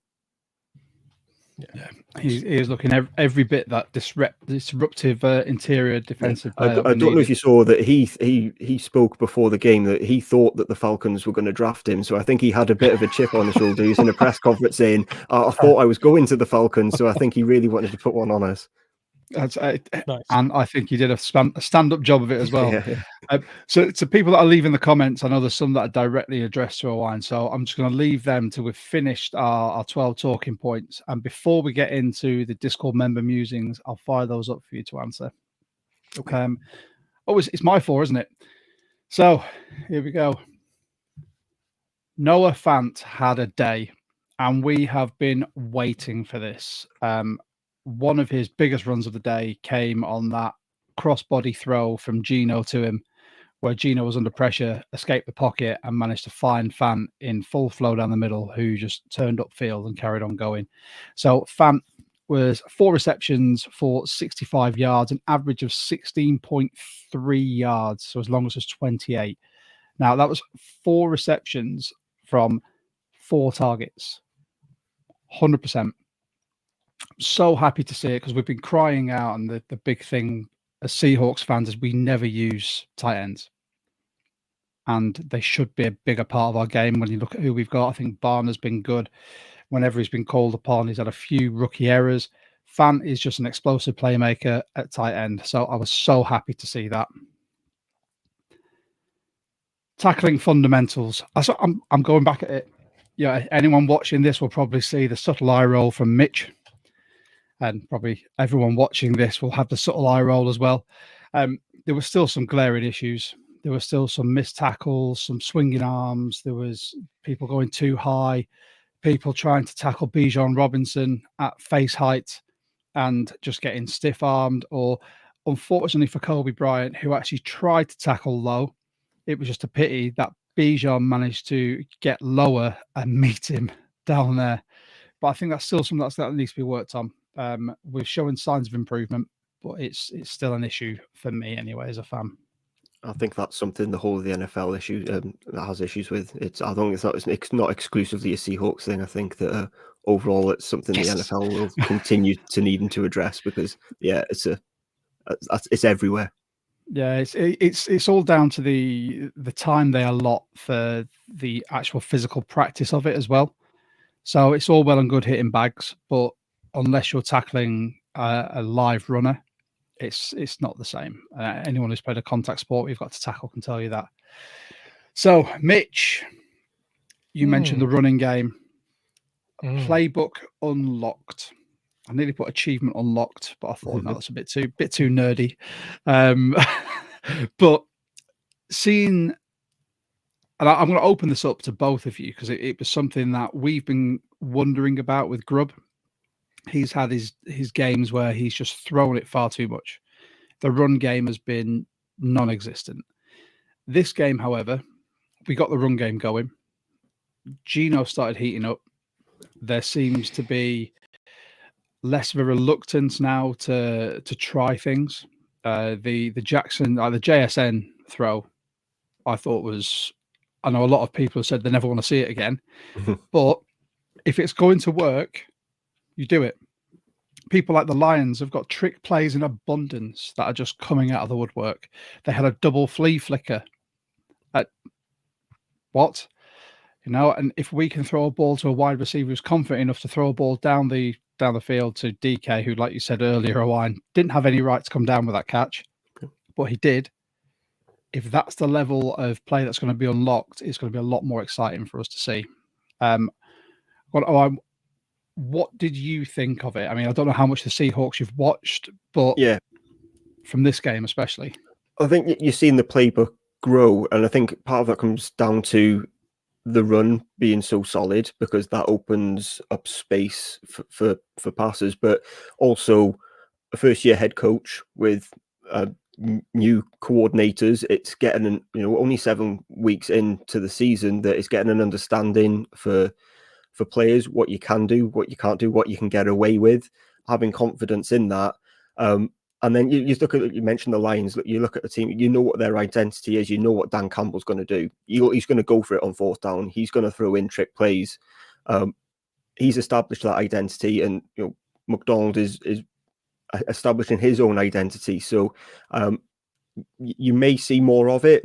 Yeah, he is looking every bit that disruptive interior defensive player. I don't know if you saw that he spoke before the game that he thought that the Falcons were going to draft him. So I think he had a bit of a chip on his shoulder. He was in a press conference saying, I thought I was going to the Falcons. So I think he really wanted to put one on us. That's nice. And I think he did a stand-up job of it as well. Yeah. So to people that are leaving the comments, I know there's some that are directly addressed to Owain, so I'm just going to leave them till we've finished our 12 talking points. And before we get into the Discord member musings, I'll fire those up for you to answer. Okay. It's my 4, isn't it? So here we go. Noah Fant had a day, and we have been waiting for this. One of his biggest runs of the day came on that crossbody throw from Gino to him, where Gino was under pressure, escaped the pocket, and managed to find Fant in full flow down the middle, who just turned upfield and carried on going. So Fant was 4 receptions for 65 yards, an average of 16.3 yards, so as long as 28. Now, that was 4 receptions from 4 targets. 100%. So happy to see it, because we've been crying out, and the big thing as Seahawks fans is we never use tight ends. and they should be a bigger part of our game. When you look at who we've got, I think Barner's been good. Whenever he's been called upon, he's had a few rookie errors. Fant is just an explosive playmaker at tight end. So I was so happy to see that. Tackling fundamentals. I'm going back at it. Yeah, anyone watching this will probably see the subtle eye roll from Mitch. And probably everyone watching this will have the subtle eye roll as well. There were still some glaring issues. There were still some missed tackles, some swinging arms. There was people going too high, people trying to tackle Bijan Robinson at face height and just getting stiff-armed. Or unfortunately for Kobe Bryant, who actually tried to tackle low, it was just a pity that Bijan managed to get lower and meet him down there. But I think that's still something that needs to be worked on. We're showing signs of improvement, but it's still an issue for me anyway as a fan. I think that's something the whole of the NFL issue that has issues with. I don't think it's not exclusively a Seahawks thing. I think that overall it's something the NFL will continue to needing to address because it's everywhere. Yeah, it's all down to the time they allot for the actual physical practice of it as well. So it's all well and good hitting bags, but unless you're tackling a live runner, it's not the same. Anyone who's played a contact sport you've got to tackle can tell you that. So, Mitch, you mentioned the running game. Playbook unlocked. I nearly put achievement unlocked, but I thought no, that's a bit too nerdy. But seeing, and I'm going to open this up to both of you because it was something that we've been wondering about with Grubb. He's had his games where he's just thrown it far too much. The run game has been non-existent. This game, however, we got the run game going. Geno started heating up. There seems to be less of a reluctance now to try things. The Jackson, the JSN throw, I thought was. I know a lot of people have said they never want to see it again, but if it's going to work, you do it. People like the Lions have got trick plays in abundance that are just coming out of the woodwork. They had a double flea flicker. At what? And if we can throw a ball to a wide receiver who's confident enough to throw a ball down the field to DK, who, like you said earlier, Owain, didn't have any right to come down with that catch, but he did. If that's the level of play that's going to be unlocked, it's going to be a lot more exciting for us to see. What did you think of it? I mean, I don't know how much the Seahawks you've watched, but from this game especially. I think you've seen the playbook grow, and I think part of that comes down to the run being so solid because that opens up space for passers, but also a first-year head coach with new coordinators. It's getting only 7 weeks into the season that it's getting an understanding for players, what you can do, what you can't do, what you can get away with, having confidence in that. And then you look at, you mentioned the Lions, you look at the team, you know what their identity is, you know what Dan Campbell's going to do. He's going to go for it on fourth down. He's going to throw in trick plays. He's established that identity, and McDonald is establishing his own identity. So you may see more of it,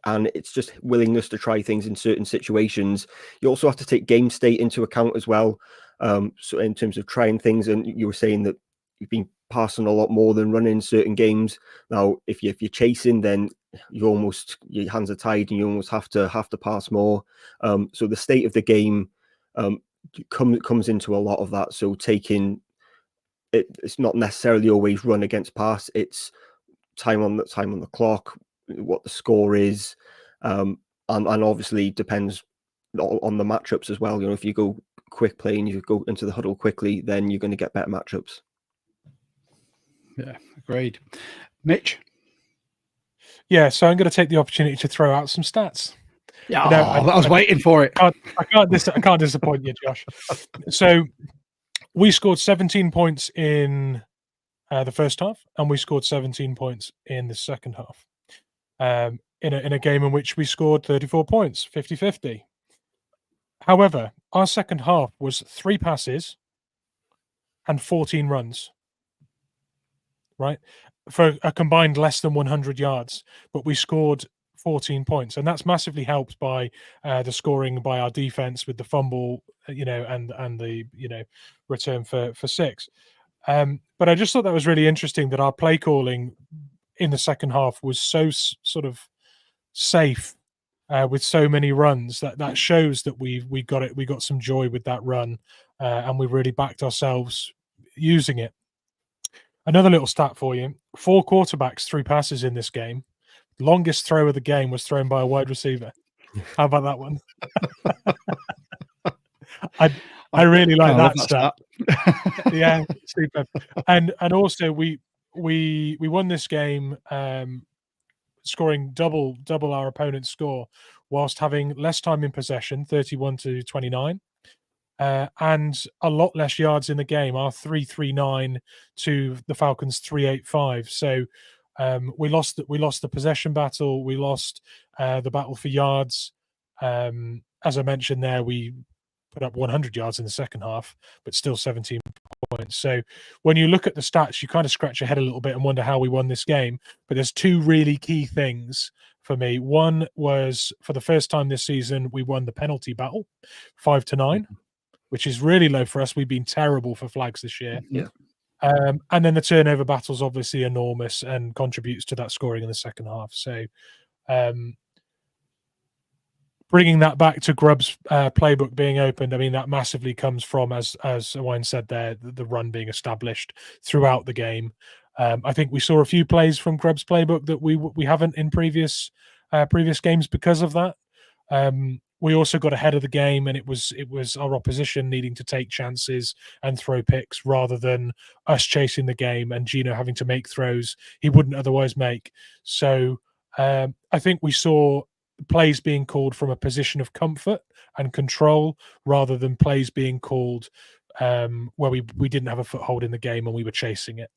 and it's just willingness to try things in certain situations. You also have to take game state into account as well. So in terms of trying things, and you were saying that you've been passing a lot more than running certain games. Now, if you're chasing, then your hands are tied and you almost have to pass more. So the state of the game comes into a lot of that. So taking it's not necessarily always run against pass. It's time on the clock, what the score is, and obviously depends on the matchups as well. If you go quick play and you go into the huddle quickly, then you're going to get better matchups. Yeah, agreed. Mitch? Yeah, so I'm going to take the opportunity to throw out some stats. Yeah, I was waiting for it. I can't disappoint you, Josh. So we scored 17 points in the first half, and we scored 17 points in the second half. In a game in which we scored 34 points, 50-50. However, our second half was 3 passes and 14 runs. Right, for a combined less than 100 yards, but we scored 14 points, and that's massively helped by the scoring by our defense with the fumble, and the return for 6. But I just thought that was really interesting that our play calling in the second half was so sort of safe, with so many runs. That shows that we got some joy with that run, and we really backed ourselves using it. Another little stat for you: 4 quarterbacks threw passes in this game. Longest throw of the game was thrown by a wide receiver. How about that one? I really like that stat. Yeah, super. And also we won this game, scoring double our opponent's score whilst having less time in possession, 31-29, and a lot less yards in the game. Our 339 to the Falcons 385. So we lost the possession battle. We lost the battle for yards. As I mentioned there, we put up 100 yards in the second half, but still 17 points. So when you look at the stats, you kind of scratch your head a little bit and wonder how we won this game. But there's 2 really key things for me. One was, for the first time this season, we won the penalty battle, 5-9, which is really low for us. We've been terrible for flags this year. Yeah. And then the turnover battle's obviously enormous and contributes to that scoring in the second half. So bringing that back to Grubb's playbook being opened, I mean, that massively comes from, as Owain said there, the run being established throughout the game. I think we saw a few plays from Grubb's playbook that we haven't in previous games because of that. We also got ahead of the game, and it was our opposition needing to take chances and throw picks rather than us chasing the game and Gino having to make throws he wouldn't otherwise make. So I think we saw plays being called from a position of comfort and control rather than plays being called where we didn't have a foothold in the game and we were chasing it.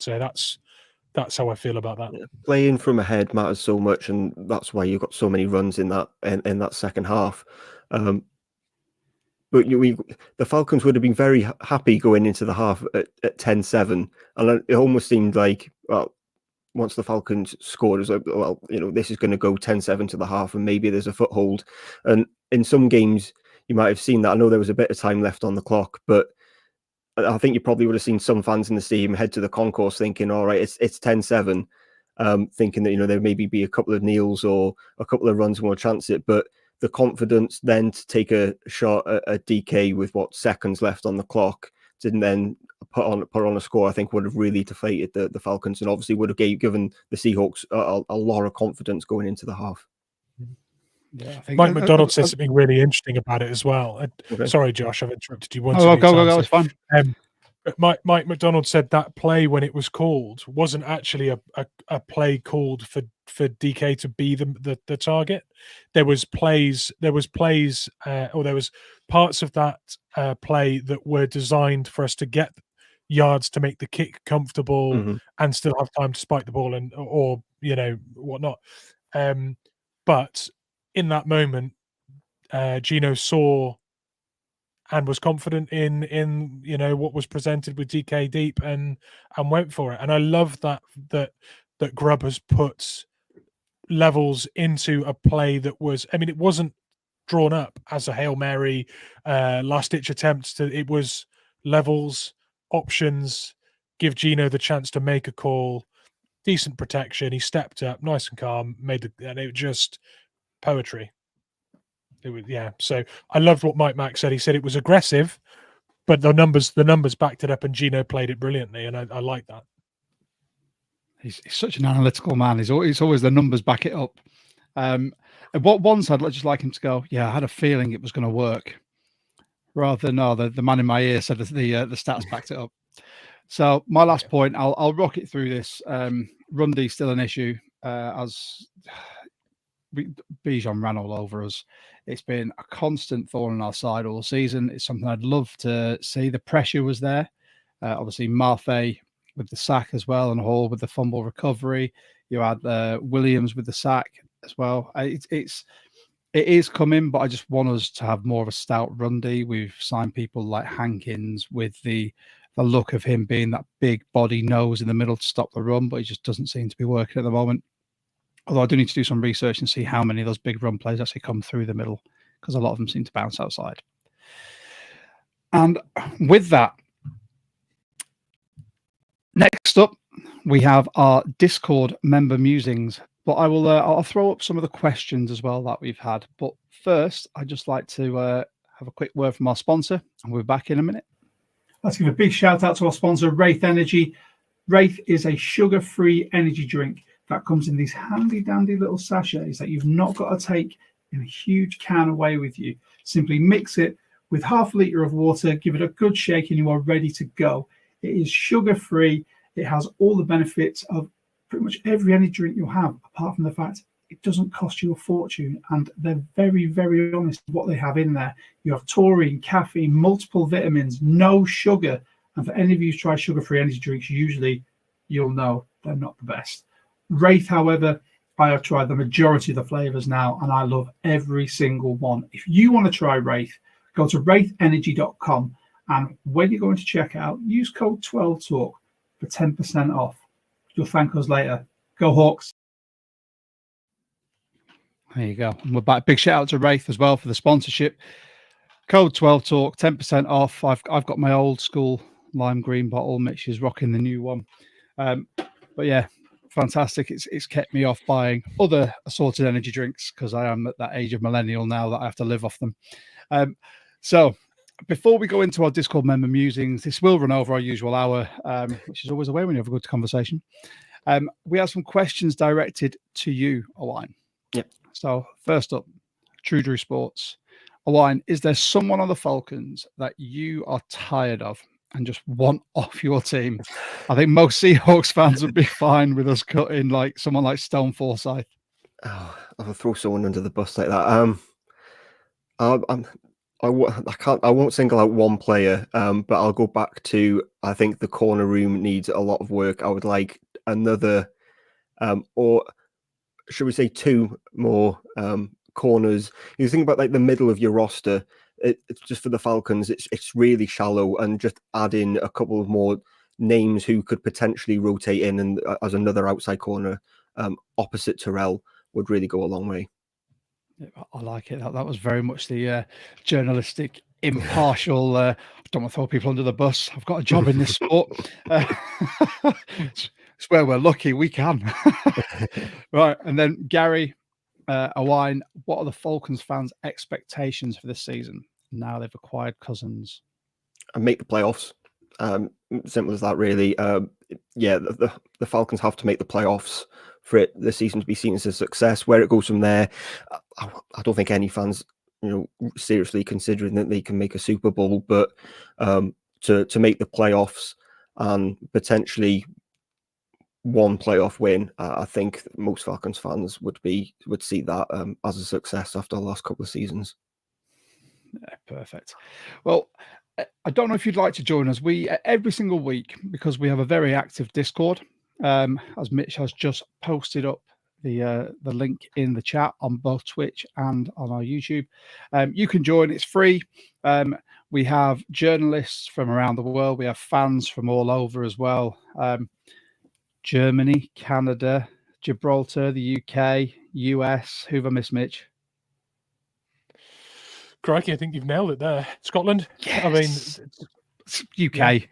So that's how I feel about that. Yeah. Playing from ahead matters so much, and that's why you got so many runs in that second half. But the Falcons would have been very happy going into the half at 10-7, and it almost seemed like, well, once the Falcons scored, it was like, well, this is going to go 10-7 to the half, and maybe there's a foothold. And in some games, you might have seen that. I know there was a bit of time left on the clock, but I think you probably would have seen some fans in the stadium head to the concourse thinking, all right, it's 10-7, thinking that, there maybe be a couple of kneels or a couple of runs and we'll chance it. But the confidence then to take a shot at DK with seconds left on the clock to then put on a score, I think would have really deflated the Falcons, and obviously would have given the Seahawks a lot of confidence going into the half. Yeah, I think Mike McDonald said something really interesting about it as well. Okay. Sorry, Josh, I've interrupted you once. Go. It's fine. But Mike McDonald said that play, when it was called, wasn't actually a play called for DK to be the target. There was parts of that play that were designed for us to get yards to make the kick comfortable and still have time to spike the ball or whatnot. But in that moment, Gino saw and was confident in what was presented with DK deep and went for it. And I love that Grubb has put levels into a play that was, I mean, it wasn't drawn up as a Hail Mary last ditch attempt. It was levels, options, give Gino the chance to make a call, decent protection. He stepped up, nice and calm, and it was just poetry. It was, yeah. So I loved what Mike Mack said. He said it was aggressive, but the numbers backed it up, and Gino played it brilliantly, and I like that. He's such an analytical man. He's always the numbers back it up. And what once I'd just like him to go, yeah, I had a feeling it was going to work, rather than the man in my ear said the stats backed it up. So my last point, I'll rock it through this. Run D still an issue, as Bijan ran all over us. It's been a constant thorn in our side all season. It's something I'd love to see. The pressure was there. Obviously, Mafe with the sack as well, and Hall with the fumble recovery. You had Williams with the sack as well. It is coming, but I just want us to have more of a stout run D. We've signed people like Hankins with the look of him being that big body nose in the middle to stop the run, but it just doesn't seem to be working at the moment. Although I do need to do some research and see how many of those big run plays actually come through the middle, because a lot of them seem to bounce outside. And with that, next up, we have our Discord member musings. But I'll throw up some of the questions as well that we've had. But first, I'd just like to have a quick word from our sponsor, and we'll be back in a minute. Let's give a big shout out to our sponsor, Wraith Energy. Wraith is a sugar-free energy drink that comes in these handy-dandy little sachets that you've not got to take in a huge can away with you. Simply mix it with half a litre of water, give it a good shake, and you are ready to go. It is sugar-free. It has all the benefits of pretty much every energy drink you'll have, apart from the fact it doesn't cost you a fortune. And they're very, very honest with what they have in there. You have taurine, caffeine, multiple vitamins, no sugar. And for any of you who try sugar-free energy drinks, usually you'll know they're not the best. Wraith, however, I have tried the majority of the flavors now, and I love every single one. If you want to try Wraith, go to wraithEnergy.com, and when you're going to check out, use code 12TALK for 10% off. You'll thank us later. Go Hawks. There you go. And we're back. Big shout out to Wraith as well for the sponsorship. Code 12TALK, 10% off. I've got my old school lime green bottle. Mitch is rocking the new one. But yeah, fantastic. It's kept me off buying other assorted energy drinks because I am at that age of millennial now that I have to live off them. So before we go into our Discord member musings, this will run over our usual hour, which is always a way when you have a good conversation. We have some questions directed to you, Owain. Yep. So first up, True Drew Sports. Owain, is there someone on the Falcons that you are tired of and just want off your team? I think most Seahawks fans would be fine with us cutting like someone like Stone Forsyth. Oh, I'll throw someone under the bus like that. I won't single out one player, but I'll go back to, I think the corner room needs a lot of work. I would like another, or should we say two more corners. You think about like the middle of your roster, it's just for the Falcons, it's really shallow, and just add in a couple of more names who could potentially rotate in and as another outside corner opposite Terrell would really go a long way. I like it. That was very much the journalistic, impartial. I don't want to throw people under the bus. I've got a job in this sport. It's where we're lucky we can. Right, and then Gary, Owain, what are the Falcons fans' expectations for this season? Now they've acquired Cousins. And make the playoffs. Simple as that, really. Yeah, the Falcons have to make the playoffs for the season to be seen as a success. Where it goes from there, I don't think any fans, seriously considering that they can make a Super Bowl, but to make the playoffs and potentially one playoff win, I think most Falcons fans would see that as a success after the last couple of seasons. Yeah, perfect. Well, I don't know if you'd like to join us. We every single week, because we have a very active Discord, as Mitch has just posted up the link in the chat on both Twitch and on our YouTube. You can join. It's free. We have journalists from around the world. We have fans from all over as well. Germany, Canada, Gibraltar, the UK, US. Who've I missed, Mitch? Crikey, I think you've nailed it there. Scotland. Yes. I mean, UK. Yeah.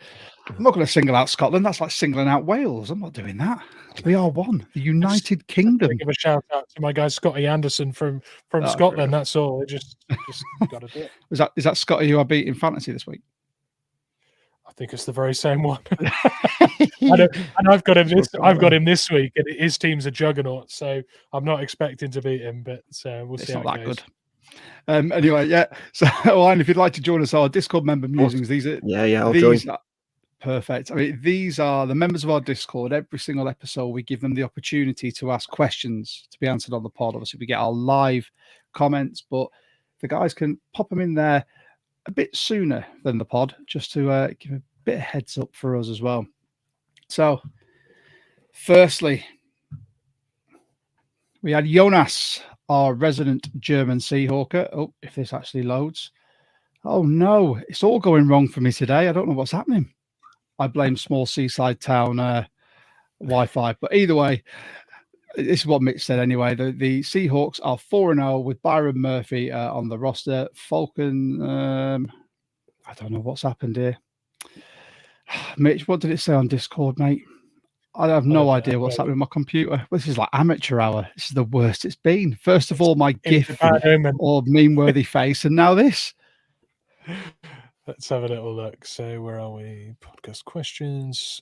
I'm not going to single out Scotland. That's like singling out Wales. I'm not doing that. We are one. The United Kingdom. Give a shout out to my guy Scotty Anderson from Scotland. That's all. Just got to do it. Is that Scotty who I beat in fantasy this week? I think it's the very same one. And I've got him this. I've got him this week, and his team's a juggernaut. So I'm not expecting to beat him, but we'll see how it goes. Good. Anyway, yeah. So, Owain, if you'd like to join us, our Discord member musings. These are I'll join. Perfect. I mean, these are the members of our Discord. Every single episode, we give them the opportunity to ask questions to be answered on the pod. Obviously, we get our live comments, but the guys can pop them in there a bit sooner than the pod, just to give a bit of heads up for us as well. So, firstly, we had Jonas, our resident German Seahawker. Oh, if this actually loads. Oh, no. It's all going wrong for me today. I don't know what's happening. I blame small seaside town Wi-Fi. But either way, this is what Mitch said anyway. The Seahawks are 4-0 with Byron Murphy on the roster. Falcon, I don't know what's happened here. Mitch, what did it say on Discord, mate? I have no idea what's happening with my computer. This is like amateur hour. This is the worst it's been. First of all, my GIF or meme-worthy face, and now this. Let's have a little look. So where are we? Podcast questions.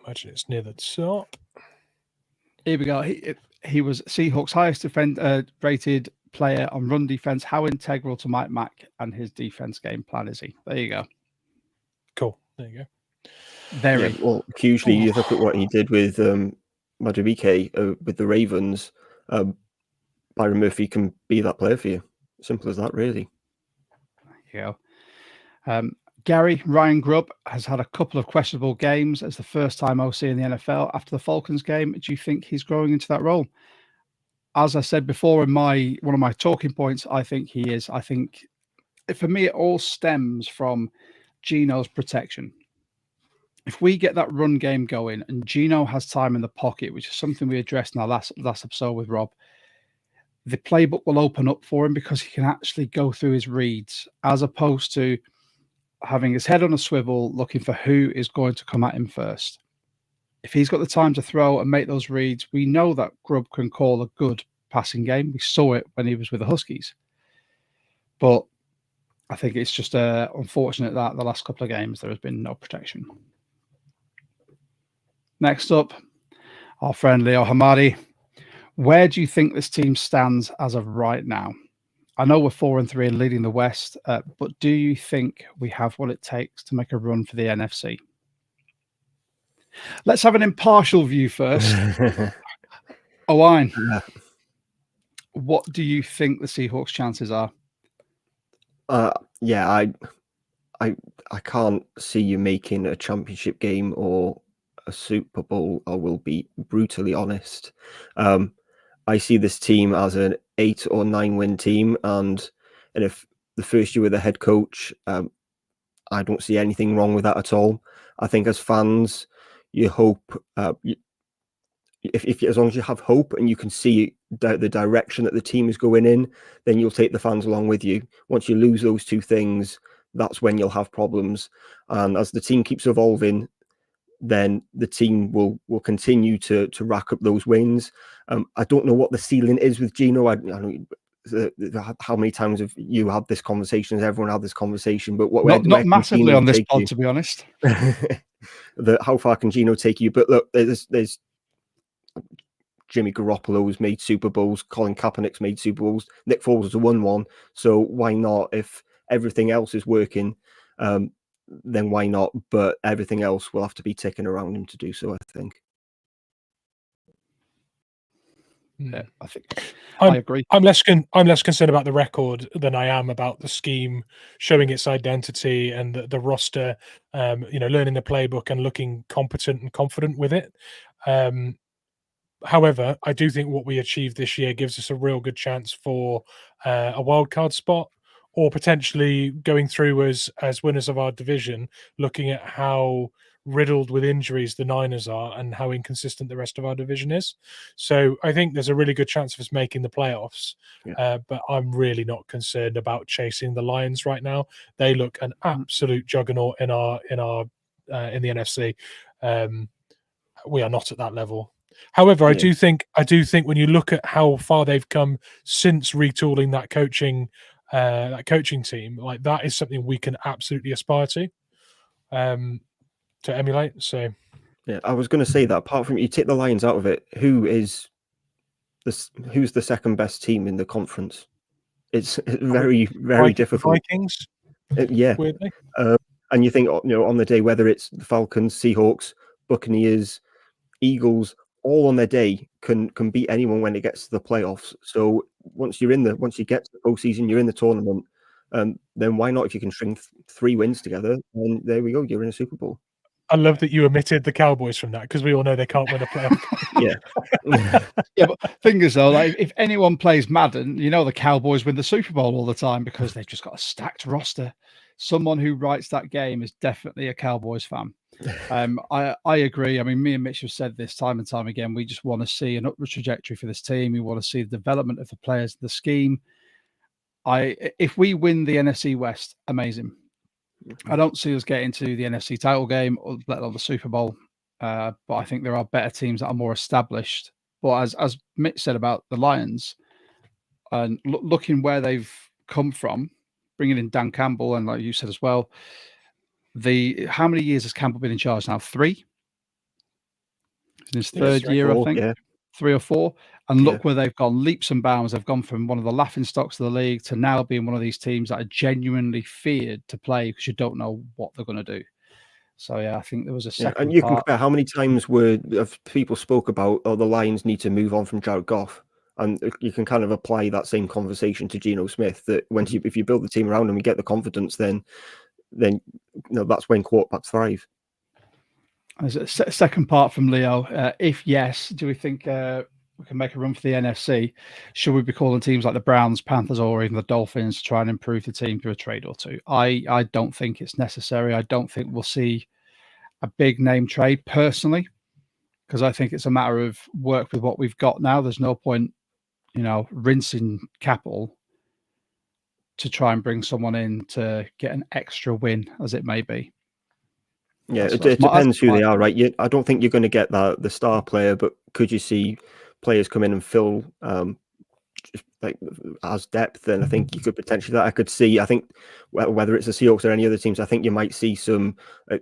Imagine it's near the top. Here we go. He was Seahawks' highest rated player on run defense. How integral to Mike Mack and his defense game plan is he? There you go. Cool. There you go. Very well. Hugely, you look at what he did with Madubuike with the Ravens. Byron Murphy can be that player for you. Simple as that, really. There you go. Gary Ryan Grubb has had a couple of questionable games as the first time OC in the NFL. After the Falcons game, do you think he's growing into that role? As I said before in one of my talking points, I think he is. I think for me, it all stems from Geno's protection. If we get that run game going and Geno has time in the pocket, which is something we addressed in our last episode with Rob, the playbook will open up for him because he can actually go through his reads as opposed to having his head on a swivel, looking for who is going to come at him first. If he's got the time to throw and make those reads, we know that Grubb can call a good passing game. We saw it when he was with the Huskies. But I think it's just unfortunate that the last couple of games there has been no protection. Next up, our friend Leo Hamadi. Where do you think this team stands as of right now? I know we're 4-3 and leading the West, but do you think we have what it takes to make a run for the NFC? Let's have an impartial view first. Owain, what do you think the Seahawks' chances are? I can't see you making a championship game or a Super Bowl. I will be brutally honest. I see this team as an 8 or 9 win team, and if the first year with a head coach, I don't see anything wrong with that at all. I think as fans, you hope if as long as you have hope and you can see the direction that the team is going in, then you'll take the fans along with you. Once you lose those two things, that's when you'll have problems. And as the team keeps evolving, then the team will continue to rack up those wins. I don't know what the ceiling is with Geno. I don't how many times have you had this conversation? Has everyone had this conversation? But not massively on this pod, to be honest. How far can Geno take you? But look, there's Jimmy Garoppolo's made Super Bowls. Colin Kaepernick's made Super Bowls. Nick Foles has won one. So why not? If everything else is working, then why not? But everything else will have to be ticking around him to do so, I think. Yeah, I agree. I'm less concerned about the record than I am about the scheme showing its identity and the roster, learning the playbook and looking competent and confident with it. However, I do think what we achieved this year gives us a real good chance for a wild card spot, or potentially going through as winners of our division, looking at how riddled with injuries the Niners are and how inconsistent the rest of our division is. So I think there's a really good chance of us making the playoffs. Yeah. But I'm really not concerned about chasing the Lions right now. They look an absolute juggernaut in the NFC. We are not at that level. However, I do think when you look at how far they've come since retooling that coaching team, like that is something we can absolutely aspire to emulate. So yeah, I was going to say that apart from you take the Lions out of it, who's the second best team in the conference? It's very, very difficult. Vikings, weirdly. And you think, on the day, whether it's the Falcons, Seahawks, Buccaneers, Eagles, all on their day can beat anyone when it gets to the playoffs. So once you get to the postseason, you're in the tournament. Then why not? If you can string 3 wins together, then there we go. You're in a Super Bowl. I love that you omitted the Cowboys from that because we all know they can't win a playoff. Yeah, but thing is though, like if anyone plays Madden, the Cowboys win the Super Bowl all the time because they've just got a stacked roster. Someone who writes that game is definitely a Cowboys fan. I agree. I mean, me and Mitch have said this time and time again. We just want to see an upward trajectory for this team. We want to see the development of the players, the scheme. If we win the NFC West, amazing. I don't see us getting to the NFC title game, or let alone the Super Bowl. But I think there are better teams that are more established. But as Mitch said about the Lions, and looking where they've come from, bringing in Dan Campbell, and like you said as well, how many years has Campbell been in charge now? 3? In his third year, I think. Yeah. 3 or 4. And look where they've gone, leaps and bounds. They've gone from one of the laughing stocks of the league to now being one of these teams that are genuinely feared to play because you don't know what they're going to do. So, yeah, I think there was a second and you can compare how many times people spoke about, the Lions need to move on from Jared Goff. And you can kind of apply that same conversation to Geno Smith, that if you build the team around him and get the confidence, then that's when quarterbacks thrive. There's a second part from Leo. If yes, do we think we can make a run for the NFC? Should we be calling teams like the Browns, Panthers, or even the Dolphins to try and improve the team through a trade or two? I don't think it's necessary. I don't think we'll see a big name trade personally, because I think it's a matter of work with what we've got now. There's no point, rinsing capital to try and bring someone in to get an extra win, as it may be. Yeah, it depends who they are, right? I don't think you're going to get the star player, but could you see players come in and fill as depth? And I think you could potentially I could see. I think whether it's the Seahawks or any other teams, I think you might see some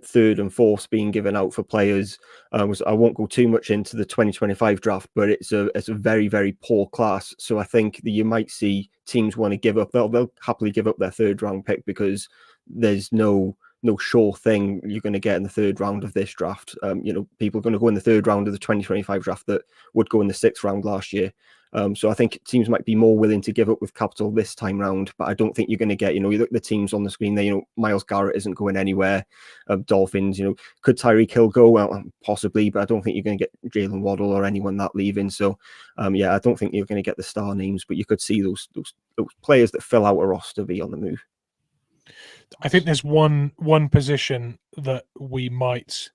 third and fourths being given out for players. I won't go too much into the 2025 draft, but it's a very, very poor class. So I think that you might see teams want to give up. They'll happily give up their 3rd round pick because there's no sure thing you're going to get in the 3rd round of this draft. People are going to go in the 3rd round of the 2025 draft that would go in the 6th round last year. So I think teams might be more willing to give up with capital this time round, but I don't think you're going to get, you look at the teams on the screen there, Myles Garrett isn't going anywhere. Dolphins, could Tyreek Hill go? Well, possibly, but I don't think you're going to get Jalen Waddle or anyone that leaving. So, I don't think you're going to get the star names, but you could see those players that fill out a roster be on the move. I think there's one position that we might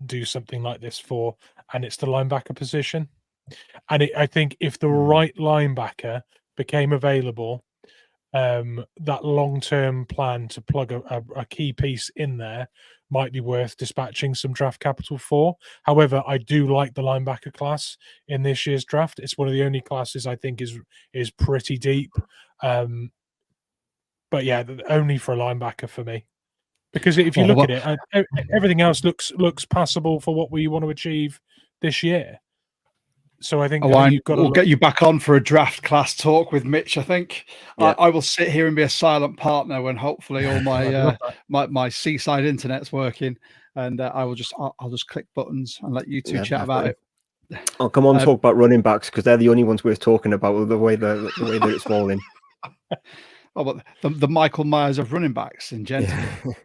do something like this for, and it's the linebacker position. And I think if the right linebacker became available, that long-term plan to plug a key piece in there might be worth dispatching some draft capital for. However, I do like the linebacker class in this year's draft. It's one of the only classes I think is pretty deep. But yeah, only for a linebacker for me. Because if you look at it, everything else looks passable for what we want to achieve this year. So I think we'll get you back on for a draft class talk with Mitch. I think I will sit here and be a silent partner when hopefully all my my seaside internet's working, and I'll just click buttons and let you two chat about it. Oh, come on, talk about running backs, because they're the only ones worth talking about. The way that it's falling. Oh, but the Michael Myers of running backs in general.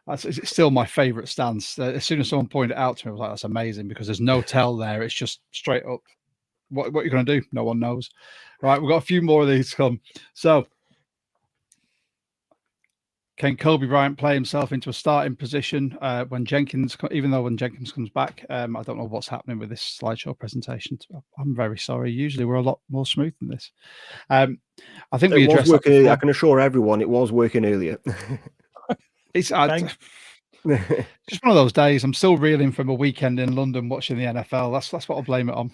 It's still my favourite stance. As soon as someone pointed it out to me, I was like, that's amazing, because there's no tell there. It's just straight up. What you're going to do, no one knows. Right, we've got a few more of these to come. So, can Kobe Bryant play himself into a starting position when Jenkins comes back? I don't know what's happening with this slideshow presentation. I'm very sorry. Usually we're a lot more smooth than this. I think we addressed that. I can assure everyone it was working earlier. It's just one of those days. I'm still reeling from a weekend in London watching the NFL. That's what I'll blame it on.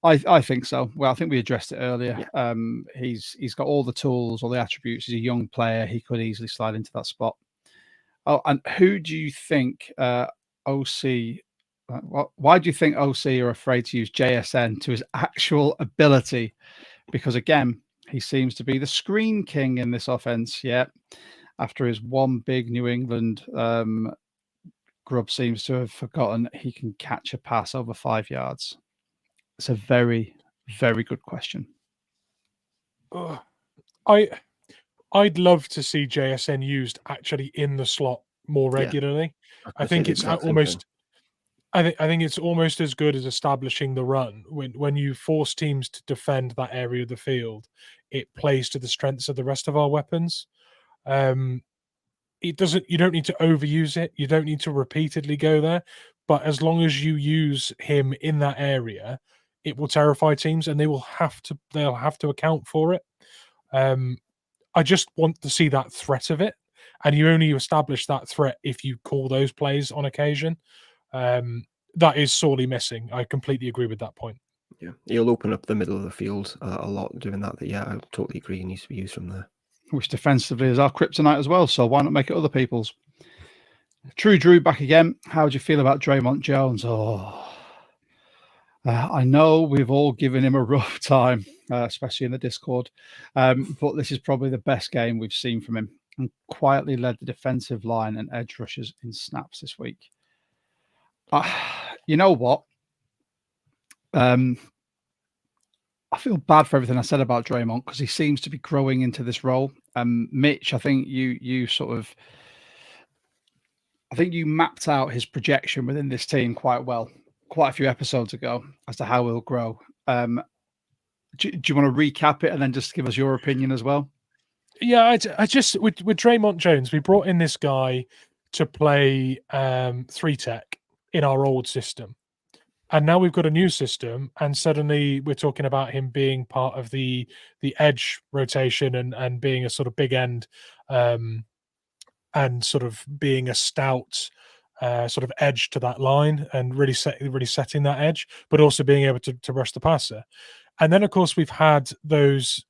I think so. Well, I think we addressed it earlier. Yeah. He's got all the tools, all the attributes. He's a young player. He could easily slide into that spot. Oh, and who do you think OC? Why do you think OC are afraid to use JSN to his actual ability? Because again, he seems to be the screen king in this offense. Yeah. After his one big New England, Grubb seems to have forgotten he can catch a pass over 5 yards. It's a very, very good question. I'd love to see JSN used actually in the slot more regularly. Yeah, I think it's almost. I think it's almost as good as establishing the run. When you force teams to defend that area of the field, it plays to the strengths of the rest of our weapons. you don't need to overuse it. You don't need to repeatedly go there. But as long as you use him in that area, it will terrify teams, and they'll have to account for it. I just want to see that threat of it, and you only establish that threat if you call those plays on occasion. That is sorely missing. I completely agree with that point. Yeah, he'll open up the middle of the field a lot doing that. Yeah, I totally agree. He needs to be used from there. Which defensively is our kryptonite as well, so why not make it other people's? True Drew back again. How do you feel about Draymond Jones? I know we've all given him a rough time, especially in the Discord, but this is probably the best game we've seen from him, and quietly led the defensive line and edge rushers in snaps this week. You know what? I feel bad for everything I said about Draymond because he seems to be growing into this role. Mitch, I think you mapped out his projection within this team quite well, quite a few episodes ago, as to how he'll grow. Do you want to recap it and then just give us your opinion as well? Yeah, I just with Draymond Jones, we brought in this guy to play 3-tech in our old system. And now we've got a new system, and suddenly we're talking about him being part of the edge rotation and being a sort of big end, and sort of being a stout sort of edge to that line, and really setting that edge, but also being able to rush the passer. And then, of course, we've had those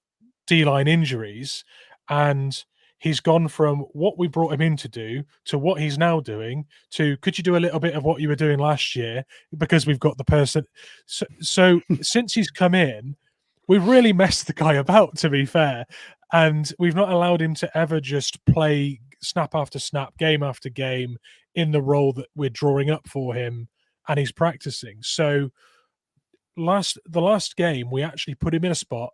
D-line injuries, and he's gone from what we brought him in to do to what he's now doing to, could you do a little bit of what you were doing last year? Because we've got the person. So since he's come in, we've really messed the guy about, to be fair. And we've not allowed him to ever just play snap after snap, game after game in the role that we're drawing up for him and he's practicing. So the last game, we actually put him in a spot,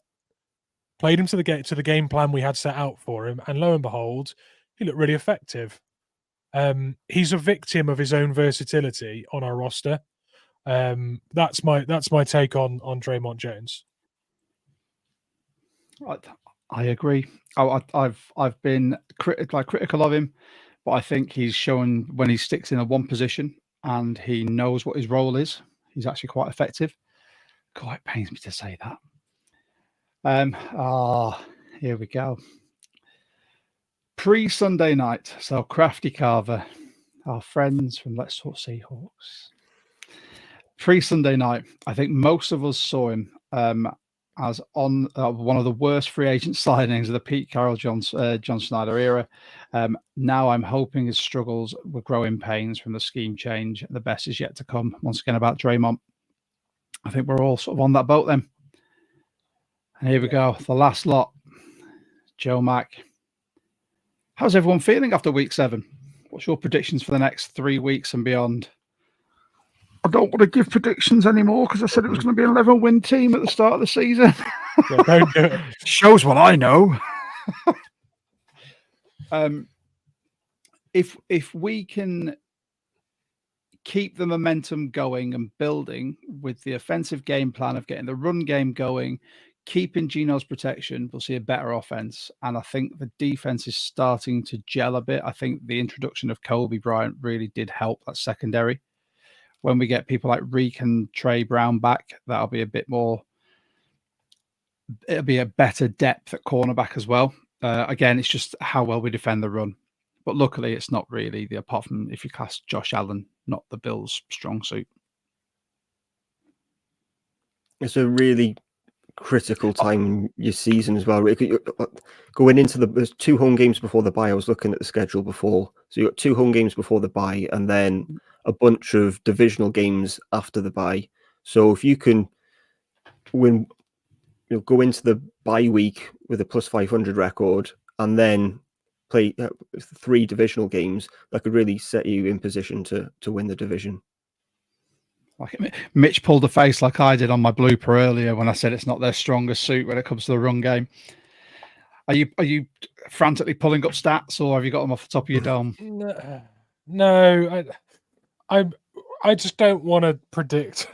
played him to the game plan we had set out for him, and lo and behold, he looked really effective. He's a victim of his own versatility on our roster. That's my take on Draymond Jones. I agree. I've been critical of him, but I think he's shown when he sticks in a one position and he knows what his role is, he's actually quite effective. God, it pains me to say that. Here we go. Pre-Sunday night. So Crafty Carver, our friends from Let's Talk Seahawks. Pre-Sunday night, I think most of us saw him as on one of the worst free agent signings of the Pete Carroll, John Schneider era. Now I'm hoping his struggles will grow in pains from the scheme change. The best is yet to come. Once again, about Draymond. I think we're all sort of on that boat then. And here we go. The last lot. Joe Mack. How's everyone feeling after week 7? What's your predictions for the next 3 weeks and beyond? I don't want to give predictions anymore because I said it was going to be an 11-win team at the start of the season. Yeah, don't do it. Shows what I know. If we can keep the momentum going and building with the offensive game plan of getting the run game going, keeping Geno's protection, we'll see a better offense. And I think the defense is starting to gel a bit. I think the introduction of Kobe Bryant really did help that secondary. When we get people like Reek and Trey Brown back, that'll be a bit more, it'll be a better depth at cornerback as well. Again, it's just how well we defend the run. But luckily, it's not really apart from if you cast Josh Allen, not the Bills' strong suit. It's a really critical time in your season as well. Going into there's 2 home games before the bye. I was looking at the schedule before. So you got 2 home games before the bye and then a bunch of divisional games after the bye. So if you can win, go into the bye week with a plus 500 record and then play 3 divisional games, that could really set you in position to win the division. Like Mitch pulled a face like I did on my blooper earlier when I said it's not their strongest suit when it comes to the run game. Are you frantically pulling up stats, or have you got them off the top of your dome? No, I just don't want to predict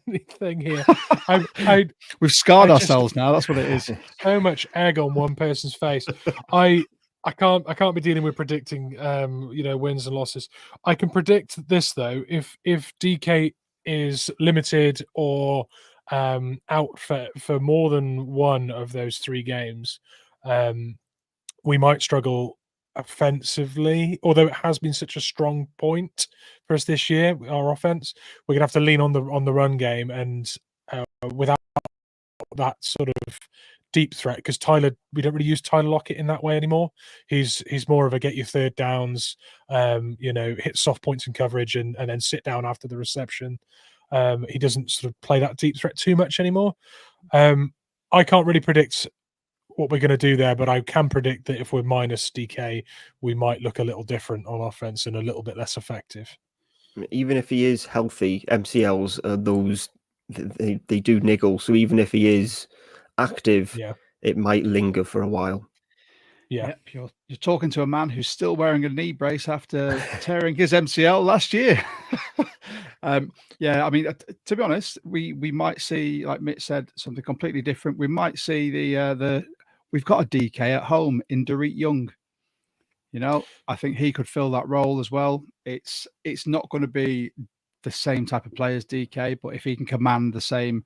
anything here. We've scarred ourselves now. That's what it is. So much egg on one person's face. I I can't be dealing with predicting wins and losses. I can predict this though. If DK is limited or out for more than one of those 3 games, we might struggle offensively, although it has been such a strong point for us this year. Our offense, we're gonna have to lean on the run game, and without that sort of deep threat, because we don't really use Tyler Lockett in that way anymore. He's more of a get your third downs, hit soft points in coverage and then sit down after the reception. He doesn't sort of play that deep threat too much anymore. I can't really predict what we're going to do there, but I can predict that if we're minus DK, we might look a little different on offense and a little bit less effective. Even if he is healthy, MCLs are those they do niggle. So even if he is active, it might linger for a while. Yeah, yep, you're talking to a man who's still wearing a knee brace after tearing his MCL last year. Yeah, I mean, to be honest, we might see, like Mitch said, something completely different. We might see we've got a DK at home in Dorit Young. I think he could fill that role as well. It's not going to be the same type of play as DK, but if he can command the same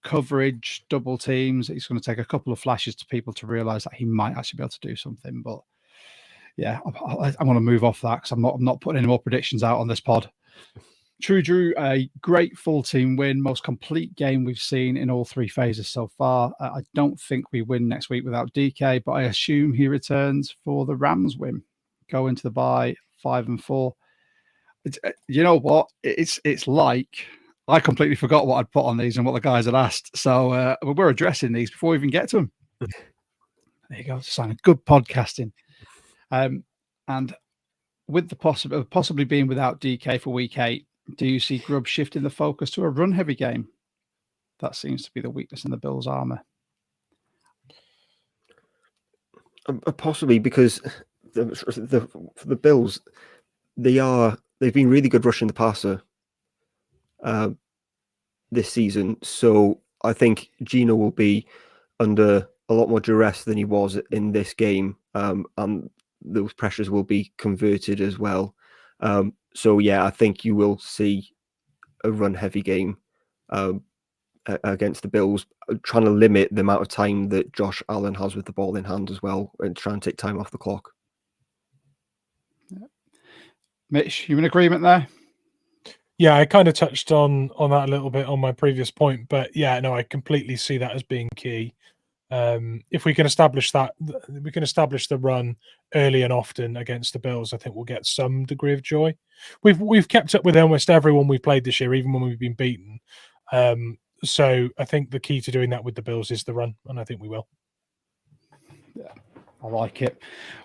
coverage, double teams, it's going to take a couple of flashes to people to realize that he might actually be able to do something. But yeah, I want to move off that because I'm not putting any more predictions out on this pod. True Drew, a great full team win, most complete game we've seen in all 3 phases so far. I don't think we win next week without DK, but I assume he returns for the Rams win. Go into the bye 5-4. You know what? It's like I completely forgot what I'd put on these and what the guys had asked. So we're addressing these before we even get to them. There you go. It's a sign of good podcasting. And with the possibly being without DK for week 8, do you see Grubb shifting the focus to a run-heavy game? That seems to be the weakness in the Bills' armor. Possibly, because the Bills, they've been really good rushing the passer this season. So I think Gino will be under a lot more duress than he was in this game, and those pressures will be converted as well. So yeah, I think you will see a run-heavy game against the Bills, trying to limit the amount of time that Josh Allen has with the ball in hand as well, and try and take time off the clock. Mitch, you in agreement there? Yeah, I kind of touched on that a little bit on my previous point, but yeah, no, I completely see that as being key. If we can establish that, we can establish the run early and often against the Bills, I think we'll get some degree of joy. We've kept up with almost everyone we've played this year, even when we've been beaten. So I think the key to doing that with the Bills is the run, and I think we will. Yeah, I like it.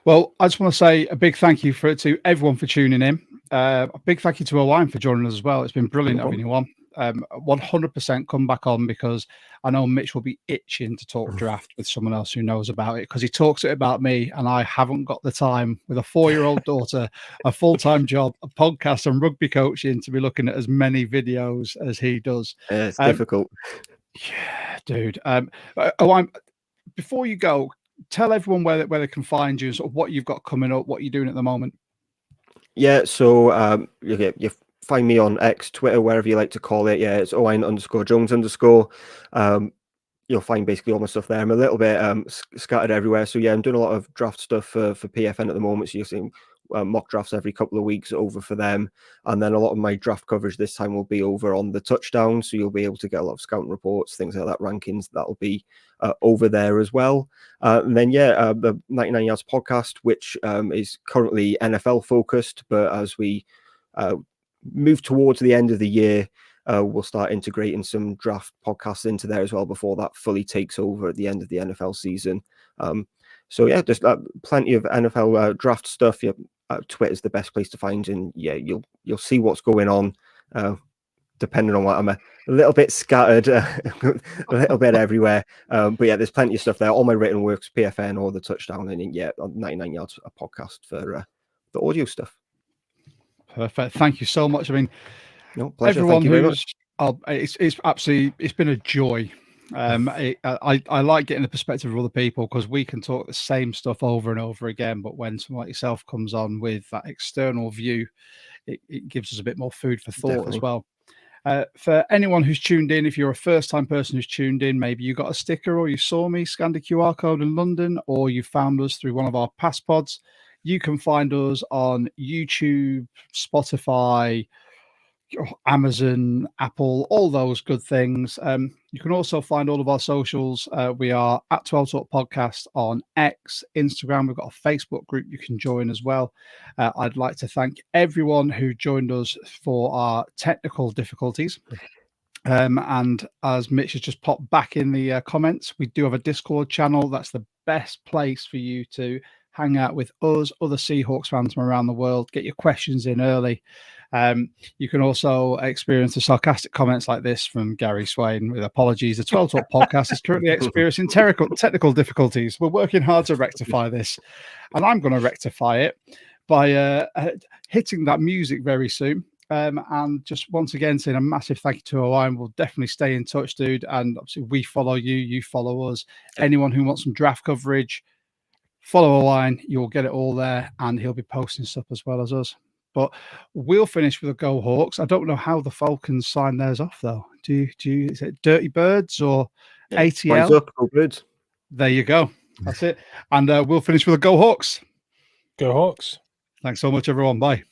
Well, I just want to say a big thank you to everyone for tuning in. A big thank you to Owain for joining us as well. It's been brilliant having you on. 100% come back on, because I know Mitch will be itching to talk draft with someone else who knows about it, because he talks it about me and I haven't got the time with a 4-year-old daughter, a full-time job, a podcast and rugby coaching to be looking at as many videos as he does. It's difficult. Yeah, dude. Owain, before you go, tell everyone where they can find you, sort of what you've got coming up, what you're doing at the moment. Yeah, so you find me on X, Twitter, wherever you like to call it. Yeah, it's Owain_Jones_. You'll find basically all my stuff there. I'm a little bit scattered everywhere. So yeah, I'm doing a lot of draft stuff for PFN at the moment. So you're seeing mock drafts every couple of weeks over for them. And then a lot of my draft coverage this time will be over on the touchdown. So you'll be able to get a lot of scouting reports, things like that, rankings. That'll be over there as well. And then, the 99 Yards podcast, which is currently NFL focused. But as we move towards the end of the year, we'll start integrating some draft podcasts into there as well before that fully takes over at the end of the NFL season. So yeah, just plenty of NFL draft stuff. Twitter's the best place to find, and yeah, you'll see what's going on. Depending on what I'm a little bit scattered, a little bit everywhere. But yeah, there's plenty of stuff there. All my written works, PFN or the touchdown, and yeah, 99 Yards a podcast for the audio stuff. Perfect. Thank you so much. I mean, no pleasure. Everyone Thank you very much. it's been a joy I like getting the perspective of other people, because we can talk the same stuff over and over again, but when someone like yourself comes on with that external view, it gives us a bit more food for thought as well. For anyone who's tuned in, if you're a first-time person who's tuned in, maybe you got a sticker, or you saw me, scanned a QR code in London, or you found us through one of our past pods, you can find us on YouTube, Spotify, Amazon, Apple, all those good things. You can also find all of our socials. We are at 12 Talk Podcast on X, Instagram. We've got a Facebook group you can join as well. I'd like to thank everyone who joined us for our technical difficulties. And as Mitch has just popped back in the comments, we do have a Discord channel. That's the best place for you to hang out with us, other Seahawks fans from around the world, get your questions in early. You can also experience the sarcastic comments like this from Gary Swain with apologies. The 12 Talk Podcast is currently experiencing technical difficulties. We're working hard to rectify this, and I'm going to rectify it by hitting that music very soon. And just once again saying a massive thank you to Owain. We'll definitely stay in touch, dude. And obviously we follow you, you follow us. Anyone who wants some draft coverage, follow Owain. You'll get it all there, and he'll be posting stuff as well as us. But we'll finish with a Go Hawks. I don't know how the Falcons sign theirs off, though. Is it Dirty Birds or ATL? Up, Go Birds. There you go. That's it. And we'll finish with a Go Hawks. Go Hawks. Thanks so much, everyone. Bye.